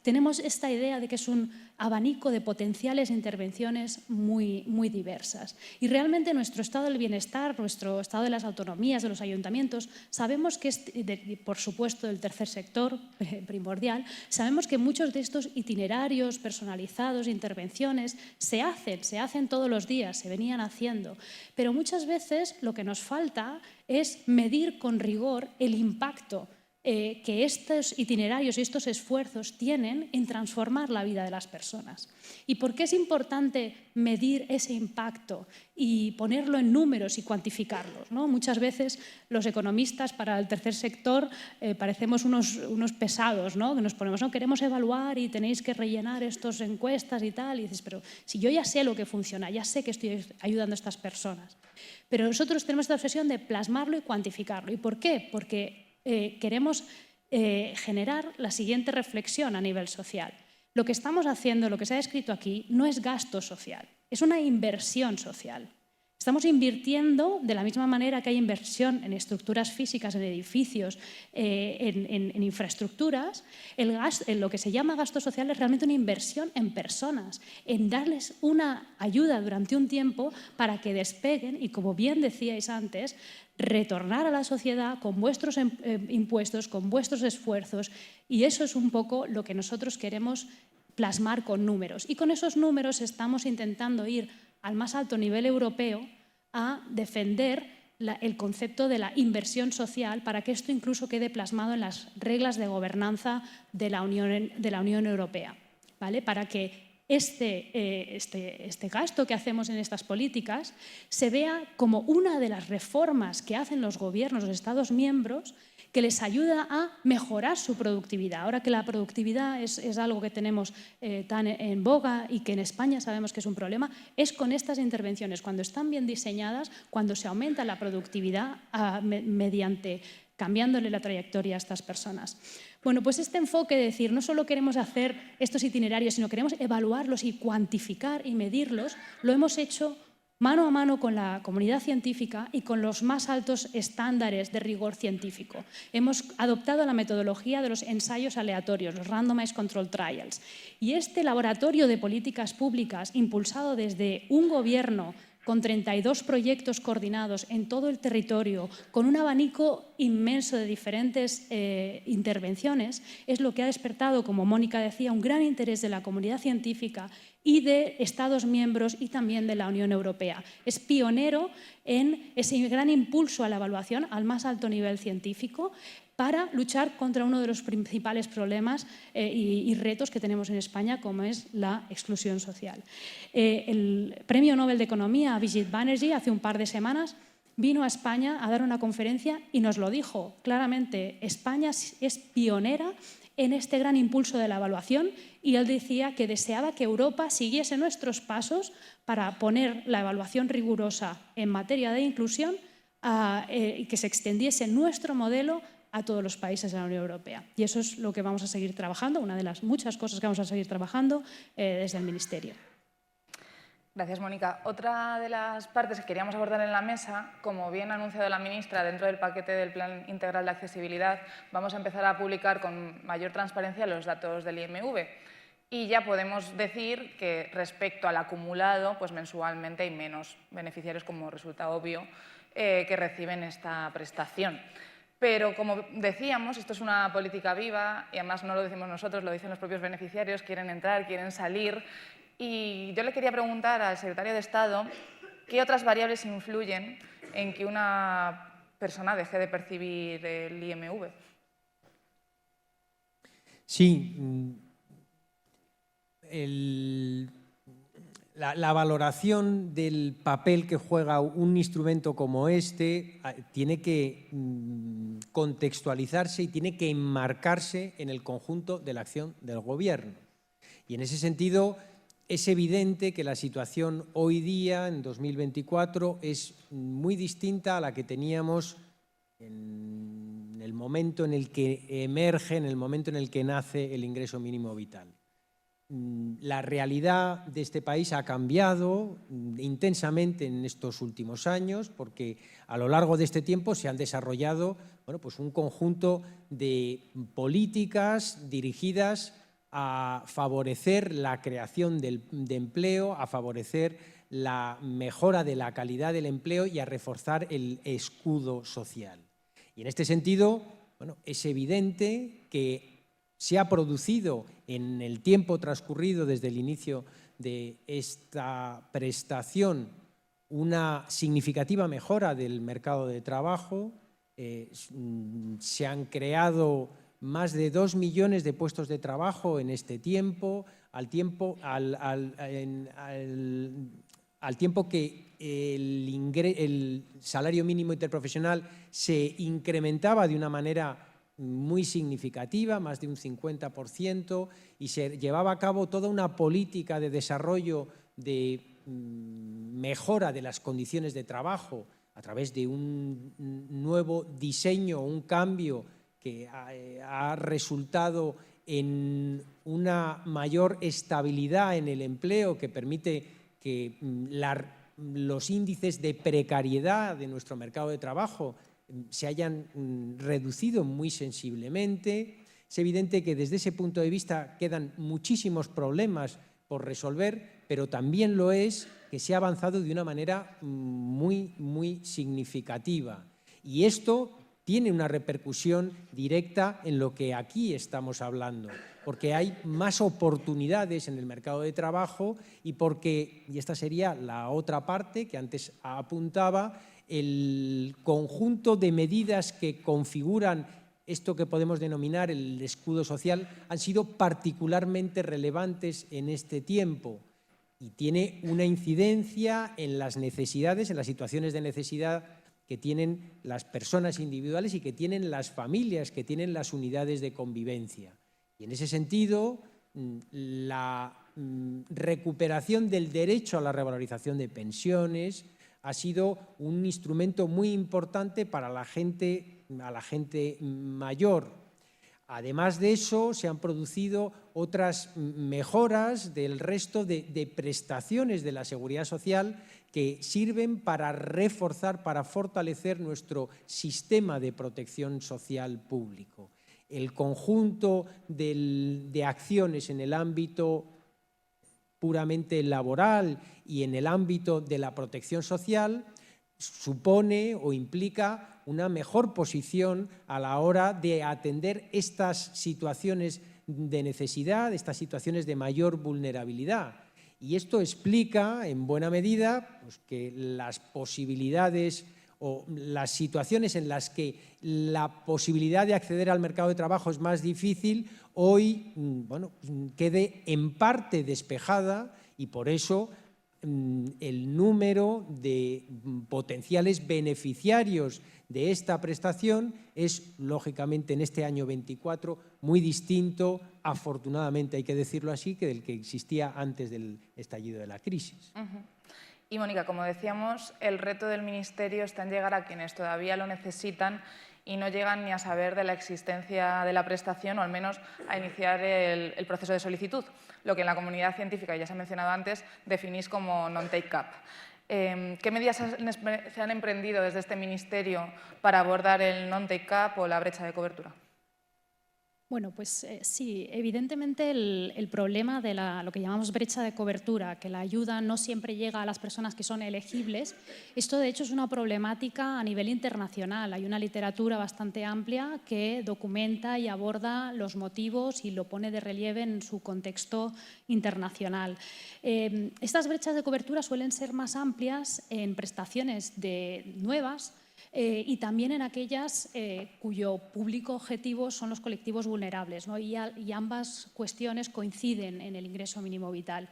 Tenemos esta idea de que es un abanico de potenciales intervenciones muy, muy diversas. Y realmente nuestro estado del bienestar, nuestro estado de las autonomías, de los ayuntamientos, sabemos que, por supuesto, del tercer sector primordial, sabemos que muchos de estos itinerarios personalizados, intervenciones, se hacen todos los días, se venían haciendo. Pero muchas veces lo que nos falta es medir con rigor el impacto que estos itinerarios y estos esfuerzos tienen en transformar la vida de las personas. ¿Y por qué es importante medir ese impacto y ponerlo en números y cuantificarlos, ¿no? Muchas veces los economistas para el tercer sector parecemos unos pesados, ¿no? Que nos ponemos, no, queremos evaluar y tenéis que rellenar estas encuestas y tal. Y dices, pero si yo ya sé lo que funciona, ya sé que estoy ayudando a estas personas. Pero nosotros tenemos esta obsesión de plasmarlo y cuantificarlo. ¿Y por qué? Porque queremos generar la siguiente reflexión a nivel social. Lo que estamos haciendo, lo que se ha descrito aquí, no es gasto social, es una inversión social. Estamos invirtiendo de la misma manera que hay inversión en estructuras físicas, en edificios, en infraestructuras. Lo que se llama gasto social es realmente una inversión en personas, en darles una ayuda durante un tiempo para que despeguen y, como bien decíais antes, retornar a la sociedad con vuestros impuestos, con vuestros esfuerzos, y eso es un poco lo que nosotros queremos plasmar con números. Y con esos números estamos intentando ir al más alto nivel europeo a defender el concepto de la inversión social para que esto incluso quede plasmado en las reglas de gobernanza de la Unión Europea, ¿vale? Para que este gasto que hacemos en estas políticas se vea como una de las reformas que hacen los gobiernos, los Estados miembros, que les ayuda a mejorar su productividad. Ahora que la productividad es algo que tenemos tan en boga y que en España sabemos que es un problema, es con estas intervenciones, cuando están bien diseñadas, cuando se aumenta la productividad mediante cambiándole la trayectoria a estas personas. Bueno, pues este enfoque de decir, no solo queremos hacer estos itinerarios, sino queremos evaluarlos y cuantificar y medirlos, lo hemos hecho mano a mano con la comunidad científica y con los más altos estándares de rigor científico. Hemos adoptado la metodología de los ensayos aleatorios, los Randomized Control Trials. Y este laboratorio de políticas públicas, impulsado desde un gobierno con 32 proyectos coordinados en todo el territorio, con un abanico inmenso de diferentes intervenciones, es lo que ha despertado, como Mónica decía, un gran interés de la comunidad científica y de Estados miembros y también de la Unión Europea. Es pionero en ese gran impulso a la evaluación al más alto nivel científico para luchar contra uno de los principales problemas y retos que tenemos en España, como es la exclusión social. El Premio Nobel de Economía, Abhijit Banerjee, hace un par de semanas vino a España a dar una conferencia y nos lo dijo claramente. España es pionera en este gran impulso de la evaluación y él decía que deseaba que Europa siguiese nuestros pasos para poner la evaluación rigurosa en materia de inclusión y que se extendiese nuestro modelo a todos los países de la Unión Europea. Y eso es lo que vamos a seguir trabajando, una de las muchas cosas que vamos a seguir trabajando desde el Ministerio. Gracias, Mónica. Otra de las partes que queríamos abordar en la mesa, como bien ha anunciado la ministra, dentro del paquete del Plan Integral de Accesibilidad, vamos a empezar a publicar con mayor transparencia los datos del IMV. Y ya podemos decir que respecto al acumulado, pues mensualmente hay menos beneficiarios, como resulta obvio, que reciben esta prestación. Pero, como decíamos, esto es una política viva y además no lo decimos nosotros, lo dicen los propios beneficiarios, quieren entrar, quieren salir. Y yo le quería preguntar al secretario de Estado qué otras variables influyen en que una persona deje de percibir el IMV. Sí, la valoración del papel que juega un instrumento como este tiene que contextualizarse y tiene que enmarcarse en el conjunto de la acción del Gobierno. Y en ese sentido es evidente que la situación hoy día, en 2024, es muy distinta a la que teníamos en el momento en el que emerge, en el momento en el que nace el ingreso mínimo vital. La realidad de este país ha cambiado intensamente en estos últimos años porque a lo largo de este tiempo se han desarrollado pues un conjunto de políticas dirigidas a favorecer la creación de empleo, a favorecer la mejora de la calidad del empleo y a reforzar el escudo social. Y en este sentido, es evidente que se ha producido en el tiempo transcurrido desde el inicio de esta prestación una significativa mejora del mercado de trabajo. Se han creado más de 2 millones de puestos de trabajo en este tiempo, al tiempo que el salario mínimo interprofesional se incrementaba de una manera muy significativa, más de un 50%, y se llevaba a cabo toda una política de desarrollo de mejora de las condiciones de trabajo a través de un nuevo diseño, un cambio que ha resultado en una mayor estabilidad en el empleo que permite que los índices de precariedad de nuestro mercado de trabajo se hayan reducido muy sensiblemente. Es evidente que desde ese punto de vista quedan muchísimos problemas por resolver, pero también lo es que se ha avanzado de una manera muy significativa. Y esto tiene una repercusión directa en lo que aquí estamos hablando, porque hay más oportunidades en el mercado de trabajo y porque, y esta sería la otra parte que antes apuntaba, el conjunto de medidas que configuran esto que podemos denominar el escudo social han sido particularmente relevantes en este tiempo y tiene una incidencia en las necesidades, en las situaciones de necesidad que tienen las personas individuales y que tienen las familias, que tienen las unidades de convivencia. Y en ese sentido, la recuperación del derecho a la revalorización de pensiones ha sido un instrumento muy importante para la gente mayor. Además de eso, se han producido otras mejoras del resto de prestaciones de la seguridad social que sirven para reforzar, para fortalecer nuestro sistema de protección social público. El conjunto de acciones en el ámbito puramente laboral y en el ámbito de la protección social supone o implica una mejor posición a la hora de atender estas situaciones de necesidad, estas situaciones de mayor vulnerabilidad. Y esto explica, en buena medida, pues, que las posibilidades o las situaciones en las que la posibilidad de acceder al mercado de trabajo es más difícil, hoy quede en parte despejada y por eso el número de potenciales beneficiarios de esta prestación es, lógicamente, en este año 24 muy distinto, afortunadamente hay que decirlo así, que del que existía antes del estallido de la crisis. Y Mónica, como decíamos, el reto del Ministerio está en llegar a quienes todavía lo necesitan y no llegan ni a saber de la existencia de la prestación o al menos a iniciar el proceso de solicitud, lo que en la comunidad científica, ya se ha mencionado antes, definís como non-take-up. ¿Qué medidas se han emprendido desde este Ministerio para abordar el non-take-up o la brecha de cobertura? Bueno, pues sí, evidentemente el problema de lo que llamamos brecha de cobertura, que la ayuda no siempre llega a las personas que son elegibles, esto de hecho es una problemática a nivel internacional. Hay una literatura bastante amplia que documenta y aborda los motivos y lo pone de relieve en su contexto internacional. Estas brechas de cobertura suelen ser más amplias en prestaciones nuevas, y también en aquellas cuyo público objetivo son los colectivos vulnerables, ¿no? y ambas cuestiones coinciden en el ingreso mínimo vital.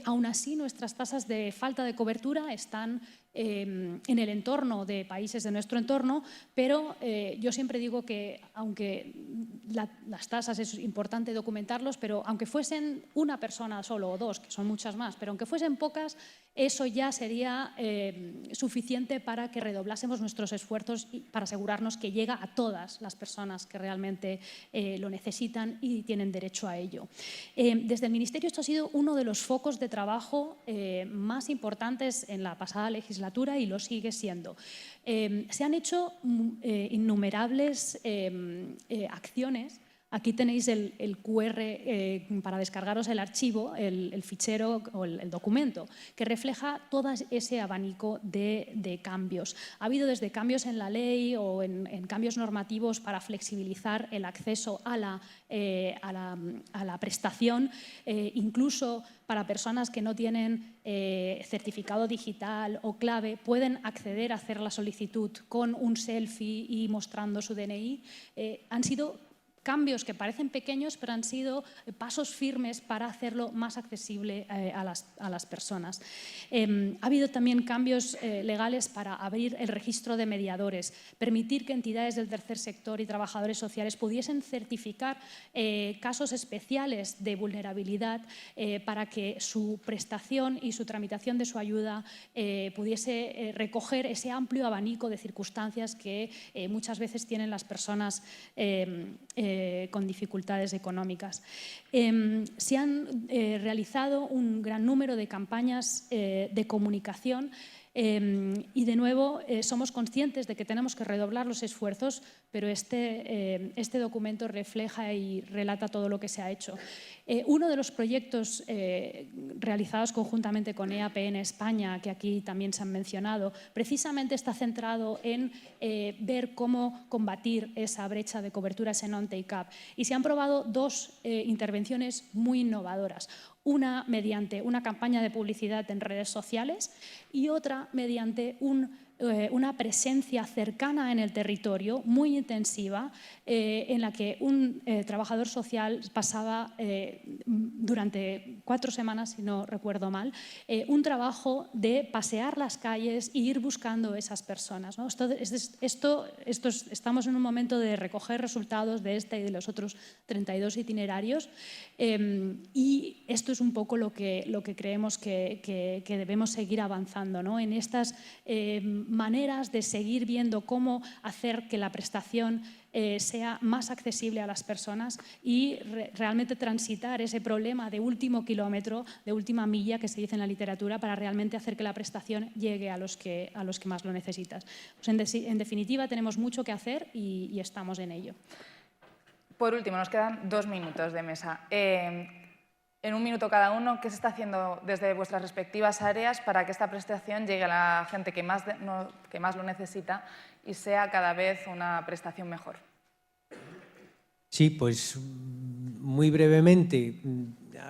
Aún así, nuestras tasas de falta de cobertura están en el entorno de países de nuestro entorno, pero yo siempre digo que aunque las tasas es importante documentarlos, pero aunque fuesen una persona solo o dos, que son muchas más, pero aunque fuesen pocas, eso ya sería suficiente para que redoblásemos nuestros esfuerzos y para asegurarnos que llega a todas las personas que realmente lo necesitan y tienen derecho a ello. Desde el Ministerio esto ha sido uno de los focos de trabajo más importantes en la pasada legislatura y lo sigue siendo. Se han hecho innumerables acciones. Aquí tenéis el QR para descargaros el archivo, el fichero o el documento, que refleja todo ese abanico de cambios. Ha habido desde cambios en la ley o en cambios normativos para flexibilizar el acceso a la prestación, incluso para personas que no tienen certificado digital o clave, pueden acceder a hacer la solicitud con un selfie y mostrando su DNI. Han sido cambios que parecen pequeños, pero han sido pasos firmes para hacerlo más accesible a las personas. Ha habido también cambios legales para abrir el registro de mediadores, permitir que entidades del tercer sector y trabajadores sociales pudiesen certificar casos especiales de vulnerabilidad para que su prestación y su tramitación de su ayuda pudiese recoger ese amplio abanico de circunstancias que muchas veces tienen las personas con dificultades económicas. Se han realizado un gran número de campañas de comunicación y de nuevo somos conscientes de que tenemos que redoblar los esfuerzos, pero este documento refleja y relata todo lo que se ha hecho. Uno de los proyectos realizados conjuntamente con EAP en España, que aquí también se han mencionado, precisamente está centrado en ver cómo combatir esa brecha de cobertura, ese non-take-up. Y se han probado dos intervenciones muy innovadoras. Una mediante una campaña de publicidad en redes sociales y otra mediante una presencia cercana en el territorio, muy intensiva, en la que un trabajador social pasaba durante 4 semanas, si no recuerdo mal, un trabajo de pasear las calles e ir buscando esas personas, ¿no? Estamos en un momento de recoger resultados de este y de los otros 32 itinerarios y esto es un poco lo que creemos que debemos seguir avanzando, ¿no? En estas maneras de seguir viendo cómo hacer que la prestación sea más accesible a las personas y realmente transitar ese problema de último kilómetro, de última milla que se dice en la literatura, para realmente hacer que la prestación llegue a los que más lo necesitan. Pues en definitiva, tenemos mucho que hacer y estamos en ello. Por último, nos quedan 2 minutos de mesa. En 1 minuto cada uno, ¿qué se está haciendo desde vuestras respectivas áreas para que esta prestación llegue a la gente que más lo necesita y sea cada vez una prestación mejor? Sí, pues muy brevemente,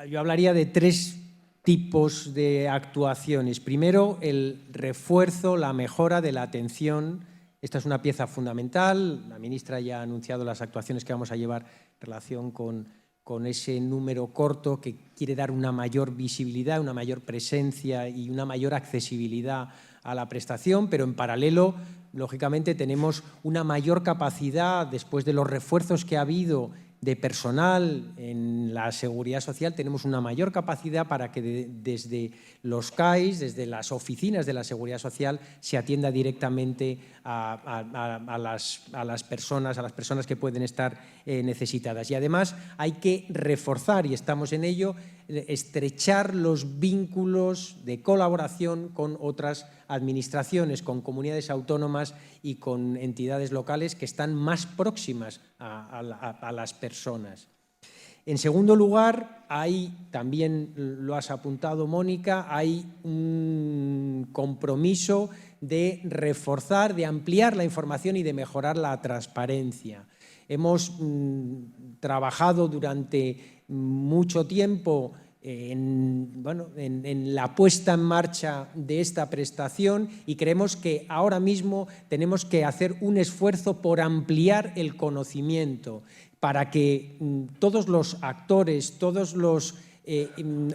yo hablaría de 3 tipos de actuaciones. Primero, el refuerzo, la mejora de la atención. Esta es una pieza fundamental. La ministra ya ha anunciado las actuaciones que vamos a llevar en relación con con ese número corto que quiere dar una mayor visibilidad, una mayor presencia y una mayor accesibilidad a la prestación, pero en paralelo, lógicamente, tenemos una mayor capacidad, después de los refuerzos que ha habido de personal en la seguridad social, tenemos una mayor capacidad para que desde los CAIs, desde las oficinas de la seguridad social, se atienda directamente a las personas que pueden estar necesitadas. Y además hay que reforzar, y estamos en ello, estrechar los vínculos de colaboración con otras administraciones, con comunidades autónomas y con entidades locales que están más próximas a las personas. En segundo lugar, también lo has apuntado, Mónica, hay un compromiso de reforzar, de ampliar la información y de mejorar la transparencia. Hemos trabajado durante mucho tiempo en la puesta en marcha de esta prestación y creemos que ahora mismo tenemos que hacer un esfuerzo por ampliar el conocimiento para que todos los actores, todos los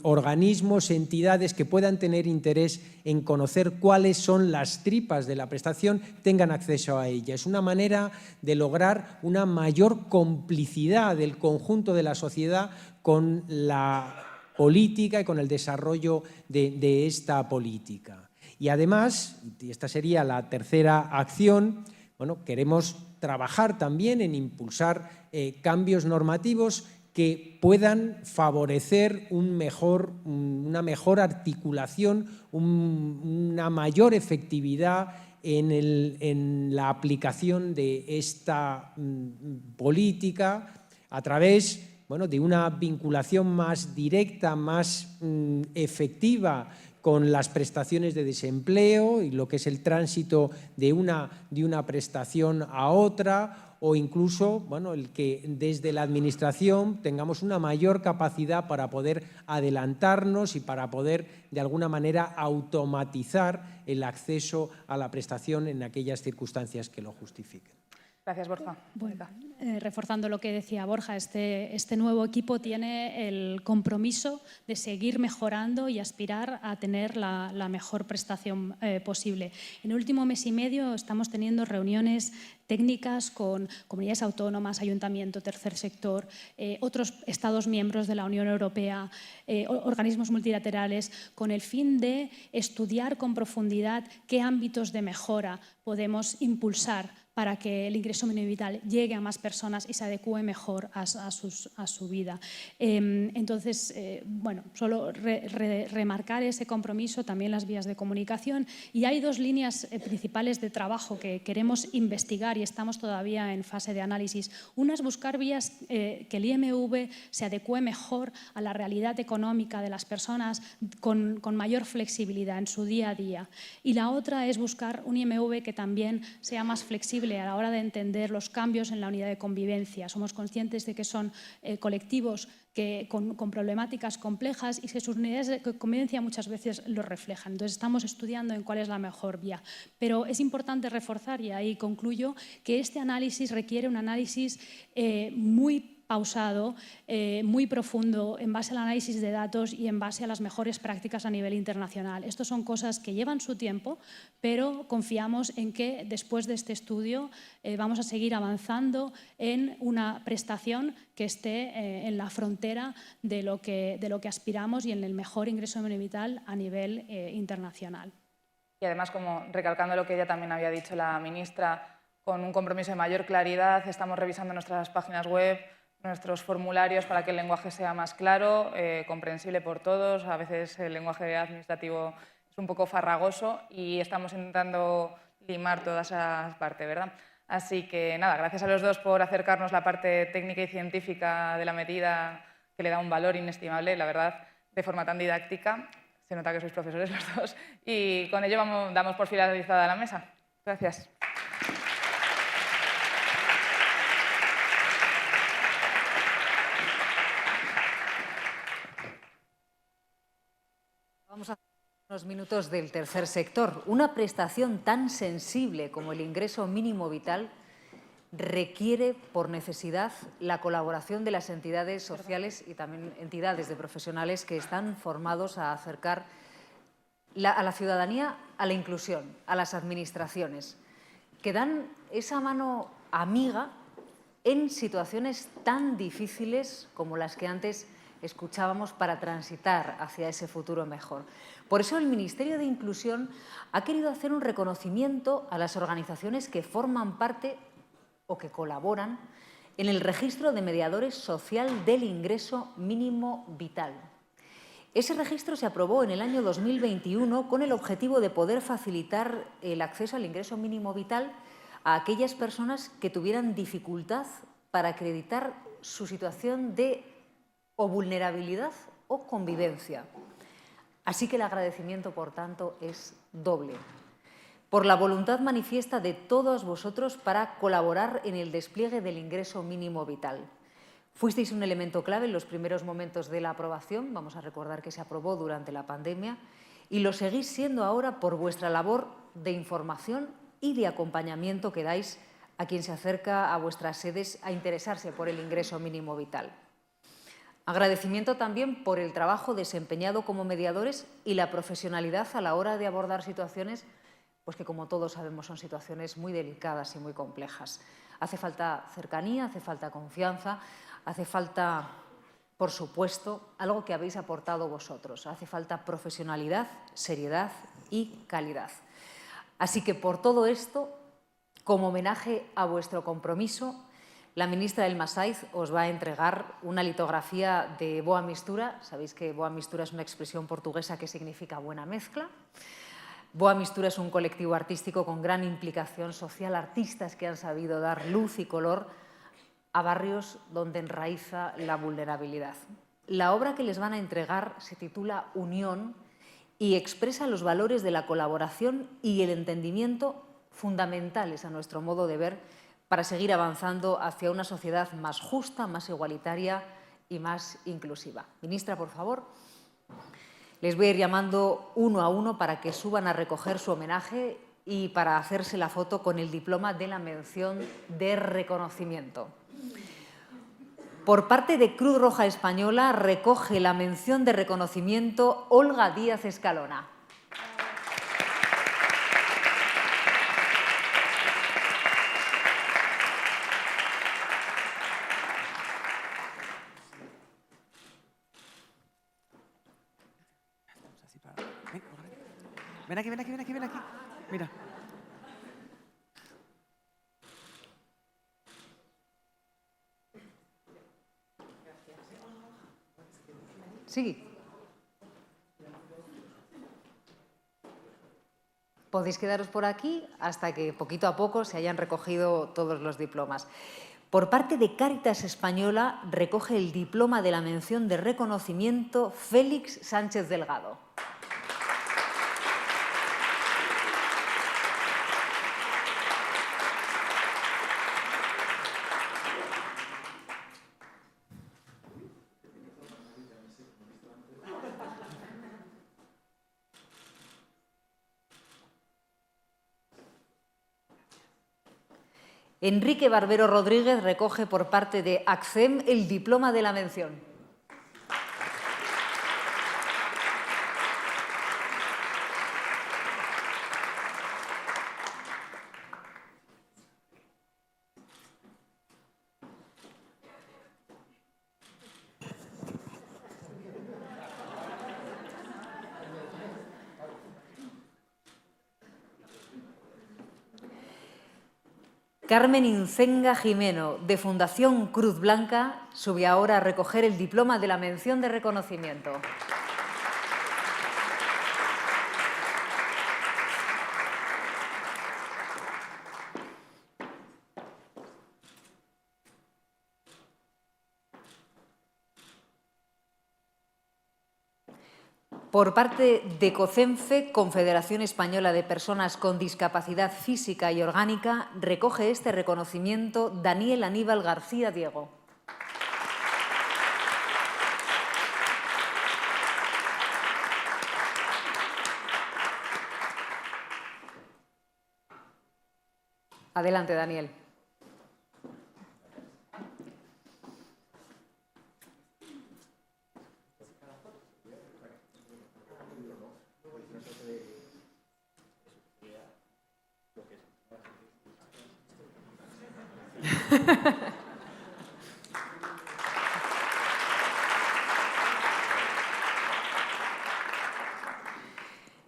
organismos, entidades que puedan tener interés en conocer cuáles son las tripas de la prestación tengan acceso a ella. Es una manera de lograr una mayor complicidad del conjunto de la sociedad con la política y con el desarrollo de esta política. Y además, y esta sería la tercera acción, queremos trabajar también en impulsar cambios normativos que puedan favorecer una mejor articulación, una mayor efectividad en la aplicación de esta política a través de una vinculación más directa, más efectiva con las prestaciones de desempleo y lo que es el tránsito de una prestación a otra, o incluso el que desde la Administración tengamos una mayor capacidad para poder adelantarnos y para poder de alguna manera automatizar el acceso a la prestación en aquellas circunstancias que lo justifiquen. Gracias, Borja. Bueno, reforzando lo que decía Borja, este nuevo equipo tiene el compromiso de seguir mejorando y aspirar a tener la mejor prestación posible. En el último mes y medio estamos teniendo reuniones técnicas con comunidades autónomas, ayuntamiento, tercer sector, otros Estados miembros de la Unión Europea, organismos multilaterales, con el fin de estudiar con profundidad qué ámbitos de mejora podemos impulsar para que el ingreso mínimo vital llegue a más personas y se adecúe mejor a su vida. Entonces, solo remarcar ese compromiso, también las vías de comunicación. Y hay dos líneas principales de trabajo que queremos investigar y estamos todavía en fase de análisis. Una es buscar vías que el IMV se adecúe mejor a la realidad económica de las personas con mayor flexibilidad en su día a día. Y la otra es buscar un IMV que también sea más flexible a la hora de entender los cambios en la unidad de convivencia. Somos conscientes de que son colectivos con problemáticas complejas y que sus unidades de convivencia muchas veces lo reflejan. Entonces, estamos estudiando en cuál es la mejor vía. Pero es importante reforzar, y ahí concluyo, que este análisis requiere un análisis muy pausado, muy profundo, en base al análisis de datos y en base a las mejores prácticas a nivel internacional. Estas son cosas que llevan su tiempo, pero confiamos en que después de este estudio vamos a seguir avanzando en una prestación que esté en la frontera de lo que aspiramos y en el mejor ingreso mínimo vital a nivel internacional. Y además, como recalcando lo que ya también había dicho la ministra, con un compromiso de mayor claridad, estamos revisando nuestras páginas web, nuestros formularios para que el lenguaje sea más claro, comprensible por todos. A veces el lenguaje administrativo es un poco farragoso y estamos intentando limar toda esa parte, ¿verdad? Así que nada, gracias a los dos por acercarnos la parte técnica y científica de la medida, que le da un valor inestimable, la verdad, de forma tan didáctica. Se nota que sois profesores los dos. Y con ello damos por finalizada la mesa. Gracias. Vamos a hacer unos minutos del tercer sector. Una prestación tan sensible como el ingreso mínimo vital requiere por necesidad la colaboración de las entidades sociales y también entidades de profesionales que están formados a acercar a la ciudadanía a la inclusión, a las administraciones, que dan esa mano amiga en situaciones tan difíciles como las que antes escuchábamos para transitar hacia ese futuro mejor. Por eso el Ministerio de Inclusión ha querido hacer un reconocimiento a las organizaciones que forman parte o que colaboran en el registro de mediadores social del ingreso mínimo vital. Ese registro se aprobó en el año 2021 con el objetivo de poder facilitar el acceso al ingreso mínimo vital a aquellas personas que tuvieran dificultad para acreditar su situación de o vulnerabilidad o convivencia. Así que el agradecimiento, por tanto, es doble. Por la voluntad manifiesta de todos vosotros para colaborar en el despliegue del ingreso mínimo vital. Fuisteis un elemento clave en los primeros momentos de la aprobación, vamos a recordar que se aprobó durante la pandemia, y lo seguís siendo ahora por vuestra labor de información y de acompañamiento que dais a quien se acerca a vuestras sedes a interesarse por el ingreso mínimo vital. Agradecimiento también por el trabajo desempeñado como mediadores y la profesionalidad a la hora de abordar situaciones pues que, como todos sabemos, son situaciones muy delicadas y muy complejas. Hace falta cercanía, hace falta confianza, hace falta, por supuesto, algo que habéis aportado vosotros. Hace falta profesionalidad, seriedad y calidad. Así que, por todo esto, como homenaje a vuestro compromiso, la ministra Elma Saiz os va a entregar una litografía de Boa Mistura. Sabéis que Boa Mistura es una expresión portuguesa que significa buena mezcla. Boa Mistura es un colectivo artístico con gran implicación social, artistas que han sabido dar luz y color a barrios donde enraiza la vulnerabilidad. La obra que les van a entregar se titula Unión y expresa los valores de la colaboración y el entendimiento fundamentales a nuestro modo de ver para seguir avanzando hacia una sociedad más justa, más igualitaria y más inclusiva. Ministra, por favor. Les voy a ir llamando uno a uno para que suban a recoger su homenaje y para hacerse la foto con el diploma de la mención de reconocimiento. Por parte de Cruz Roja Española recoge la mención de reconocimiento Olga Díaz Escalona. Ven aquí, ven aquí, ven aquí, ven aquí. Mira. Sí. Podéis quedaros por aquí hasta que poquito a poco se hayan recogido todos los diplomas. Por parte de Cáritas Española recoge el diploma de la mención de reconocimiento Félix Sánchez Delgado. Enrique Barbero Rodríguez recoge por parte de ACCEM el diploma de la mención. Carmen Incenga Jimeno, de Fundación Cruz Blanca, sube ahora a recoger el diploma de la mención de reconocimiento. Por parte de COCENFE, Confederación Española de Personas con Discapacidad Física y Orgánica, recoge este reconocimiento Daniel Aníbal García Diego. Adelante, Daniel.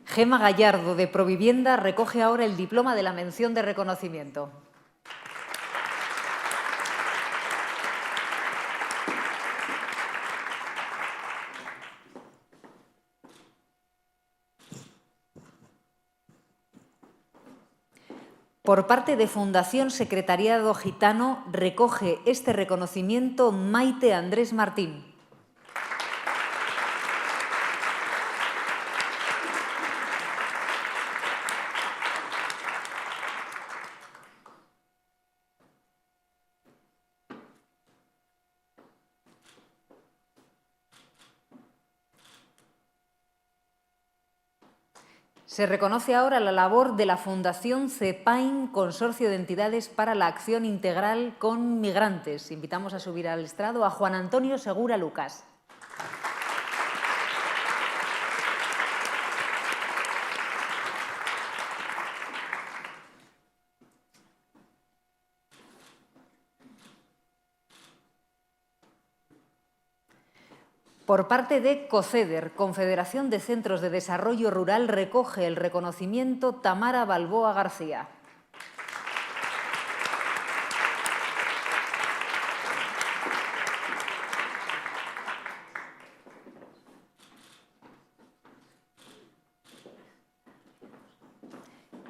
Gema Gallardo, de Provivienda, recoge ahora el diploma de la mención de reconocimiento. Por parte de Fundación Secretariado Gitano, recoge este reconocimiento Maite Andrés Martín. Se reconoce ahora la labor de la Fundación CEPAIN, Consorcio de Entidades para la Acción Integral con Migrantes. Invitamos a subir al estrado a Juan Antonio Segura Lucas. Por parte de COCEDER, Confederación de Centros de Desarrollo Rural, recoge el reconocimiento Tamara Balboa García.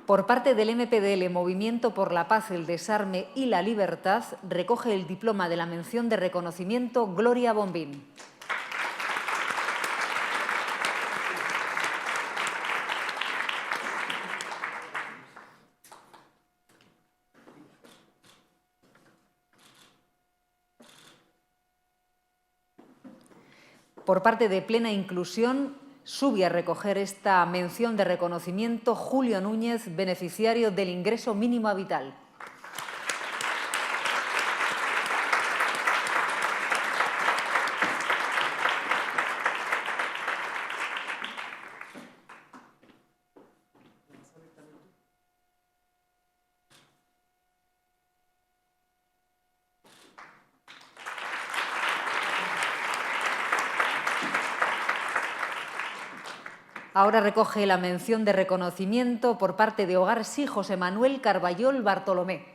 Por parte del MPDL, Movimiento por la Paz, el Desarme y la Libertad, recoge el diploma de la mención de reconocimiento Gloria Bombín. Por parte de Plena Inclusión, sube a recoger esta mención de reconocimiento Julio Núñez, beneficiario del ingreso mínimo vital. Ahora recoge la mención de reconocimiento por parte de Hogar Sí José Manuel Carballol Bartolomé.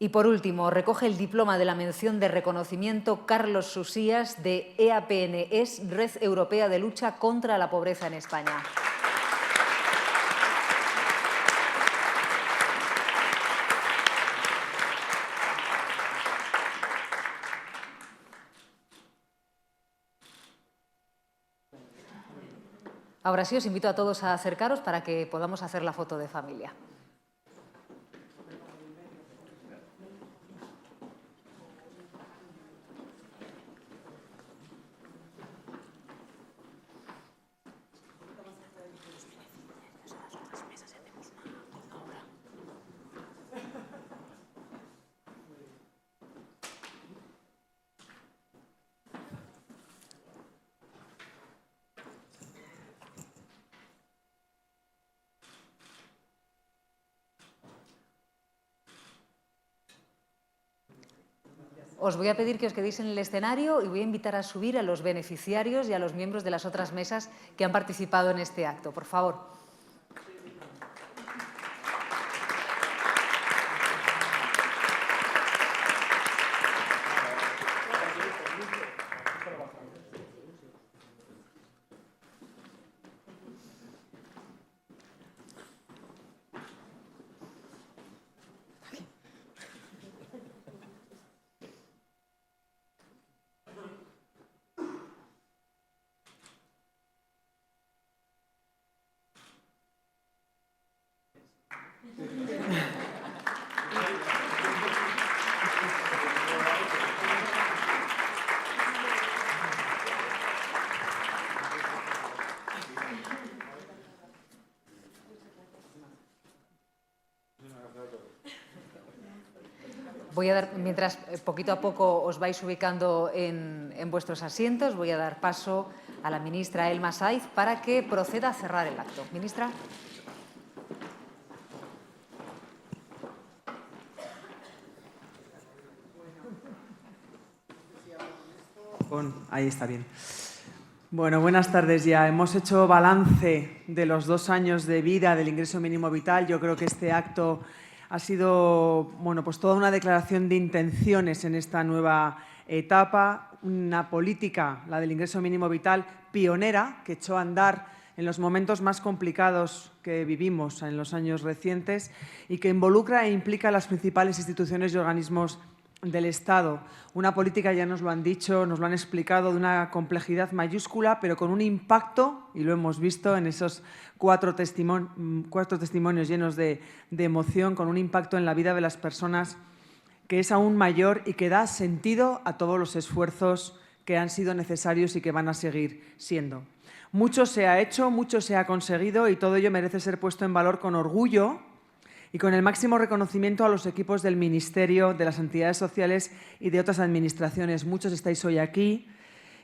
Y por último, recoge el diploma de la mención de reconocimiento Carlos Susías de EAPNES, Red Europea de Lucha contra la Pobreza en España. Ahora sí, os invito a todos a acercaros para que podamos hacer la foto de familia. Os voy a pedir que os quedéis en el escenario y voy a invitar a subir a los beneficiarios y a los miembros de las otras mesas que han participado en este acto. Por favor. Voy a dar, mientras poquito a poco os vais ubicando en vuestros asientos, voy a dar paso a la ministra Elma Saiz para que proceda a cerrar el acto. Ministra. Ahí está bien. Bueno, buenas tardes ya. Hemos hecho balance de los 2 años de vida del ingreso mínimo vital. Yo creo que este acto ha sido, bueno, pues toda una declaración de intenciones en esta nueva etapa, una política, la del ingreso mínimo vital, pionera, que echó a andar en los momentos más complicados que vivimos en los años recientes y que involucra e implica a las principales instituciones y organismos del Estado. Una política, ya nos lo han dicho, nos lo han explicado, de una complejidad mayúscula, pero con un impacto, y lo hemos visto en esos 4 testimonios llenos de emoción, con un impacto en la vida de las personas que es aún mayor y que da sentido a todos los esfuerzos que han sido necesarios y que van a seguir siendo. Mucho se ha hecho, mucho se ha conseguido y todo ello merece ser puesto en valor con orgullo y con el máximo reconocimiento a los equipos del Ministerio, de las entidades sociales y de otras administraciones. Muchos estáis hoy aquí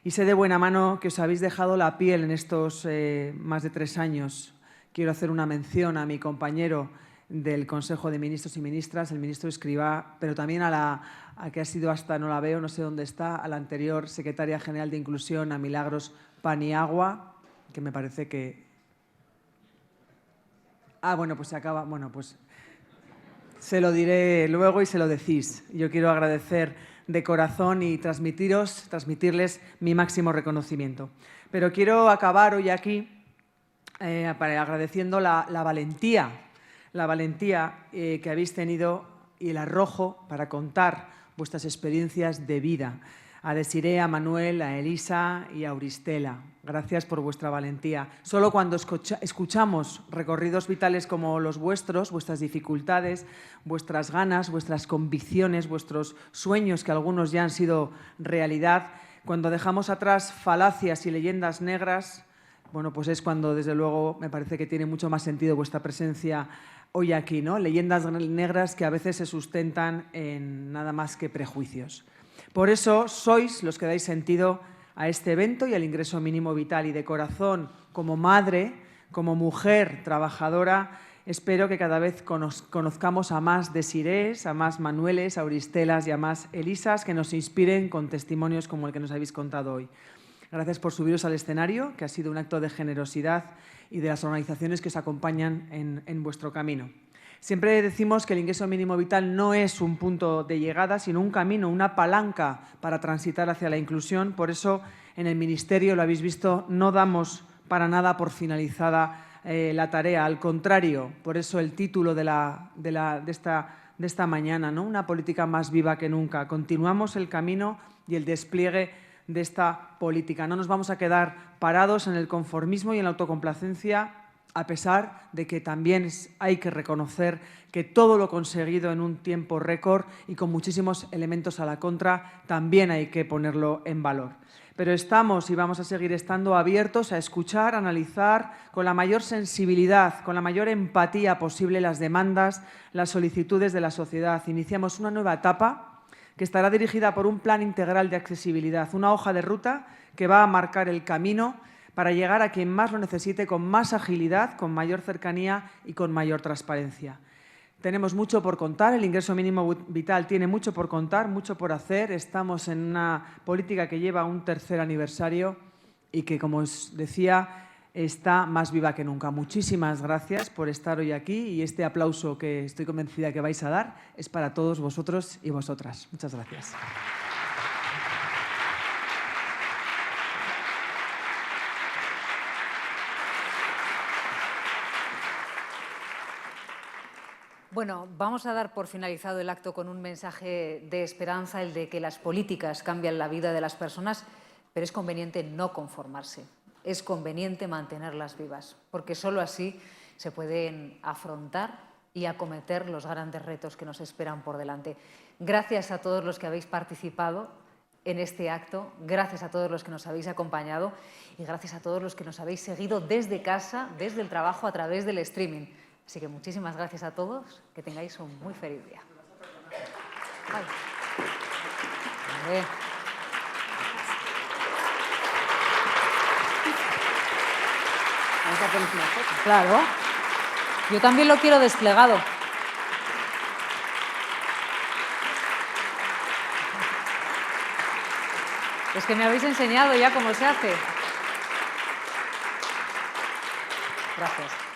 y sé de buena mano que os habéis dejado la piel en estos más de 3 años. Quiero hacer una mención a mi compañero del Consejo de Ministros y Ministras, el ministro Escrivá, pero también a que ha sido hasta, no la veo, no sé dónde está, a la anterior secretaria general de Inclusión, a Milagros Paniagua, que me parece que... bueno, pues se acaba... Bueno, pues... Se lo diré luego y se lo decís. Yo quiero agradecer de corazón y transmitirles mi máximo reconocimiento. Pero quiero acabar hoy aquí agradeciendo la valentía que habéis tenido y el arrojo para contar vuestras experiencias de vida. A Desiré, a Manuel, a Elisa y a Auristela. Gracias por vuestra valentía. Solo cuando escuchamos recorridos vitales como los vuestros, vuestras dificultades, vuestras ganas, vuestras convicciones, vuestros sueños, que algunos ya han sido realidad, cuando dejamos atrás falacias y leyendas negras, bueno, pues es cuando, desde luego, me parece que tiene mucho más sentido vuestra presencia hoy aquí, ¿no? Leyendas negras que a veces se sustentan en nada más que prejuicios. Por eso sois los que dais sentido a este evento y al ingreso mínimo vital. Y de corazón, como madre, como mujer trabajadora, espero que cada vez conozcamos a más Desirés, a más Manueles, a Auristelas y a más Elisas que nos inspiren con testimonios como el que nos habéis contado hoy. Gracias por subiros al escenario, que ha sido un acto de generosidad y de las organizaciones que os acompañan en vuestro camino. Siempre decimos que el ingreso mínimo vital no es un punto de llegada, sino un camino, una palanca para transitar hacia la inclusión. Por eso, en el Ministerio, lo habéis visto, no damos para nada por finalizada la tarea. Al contrario, por eso el título de esta mañana, ¿no? Una política más viva que nunca. Continuamos el camino y el despliegue de esta política. No nos vamos a quedar parados en el conformismo y en la autocomplacencia, a pesar de que también hay que reconocer que todo lo conseguido en un tiempo récord y con muchísimos elementos a la contra, también hay que ponerlo en valor. Pero estamos y vamos a seguir estando abiertos a escuchar, a analizar con la mayor sensibilidad, con la mayor empatía posible las demandas, las solicitudes de la sociedad. Iniciamos una nueva etapa que estará dirigida por un plan integral de accesibilidad, una hoja de ruta que va a marcar el camino para llegar a quien más lo necesite con más agilidad, con mayor cercanía y con mayor transparencia. Tenemos mucho por contar, el ingreso mínimo vital tiene mucho por contar, mucho por hacer. Estamos en una política que lleva un 3er aniversario y que, como os decía, está más viva que nunca. Muchísimas gracias por estar hoy aquí y este aplauso que estoy convencida que vais a dar es para todos vosotros y vosotras. Muchas gracias. Bueno, vamos a dar por finalizado el acto con un mensaje de esperanza, el de que las políticas cambian la vida de las personas, pero es conveniente no conformarse, es conveniente mantenerlas vivas, porque solo así se pueden afrontar y acometer los grandes retos que nos esperan por delante. Gracias a todos los que habéis participado en este acto, gracias a todos los que nos habéis acompañado y gracias a todos los que nos habéis seguido desde casa, desde el trabajo, a través del streaming. Así que muchísimas gracias a todos, que tengáis un muy feliz día. Ay. Hombre. Claro. Yo también lo quiero desplegado. Es que me habéis enseñado ya cómo se hace. Gracias.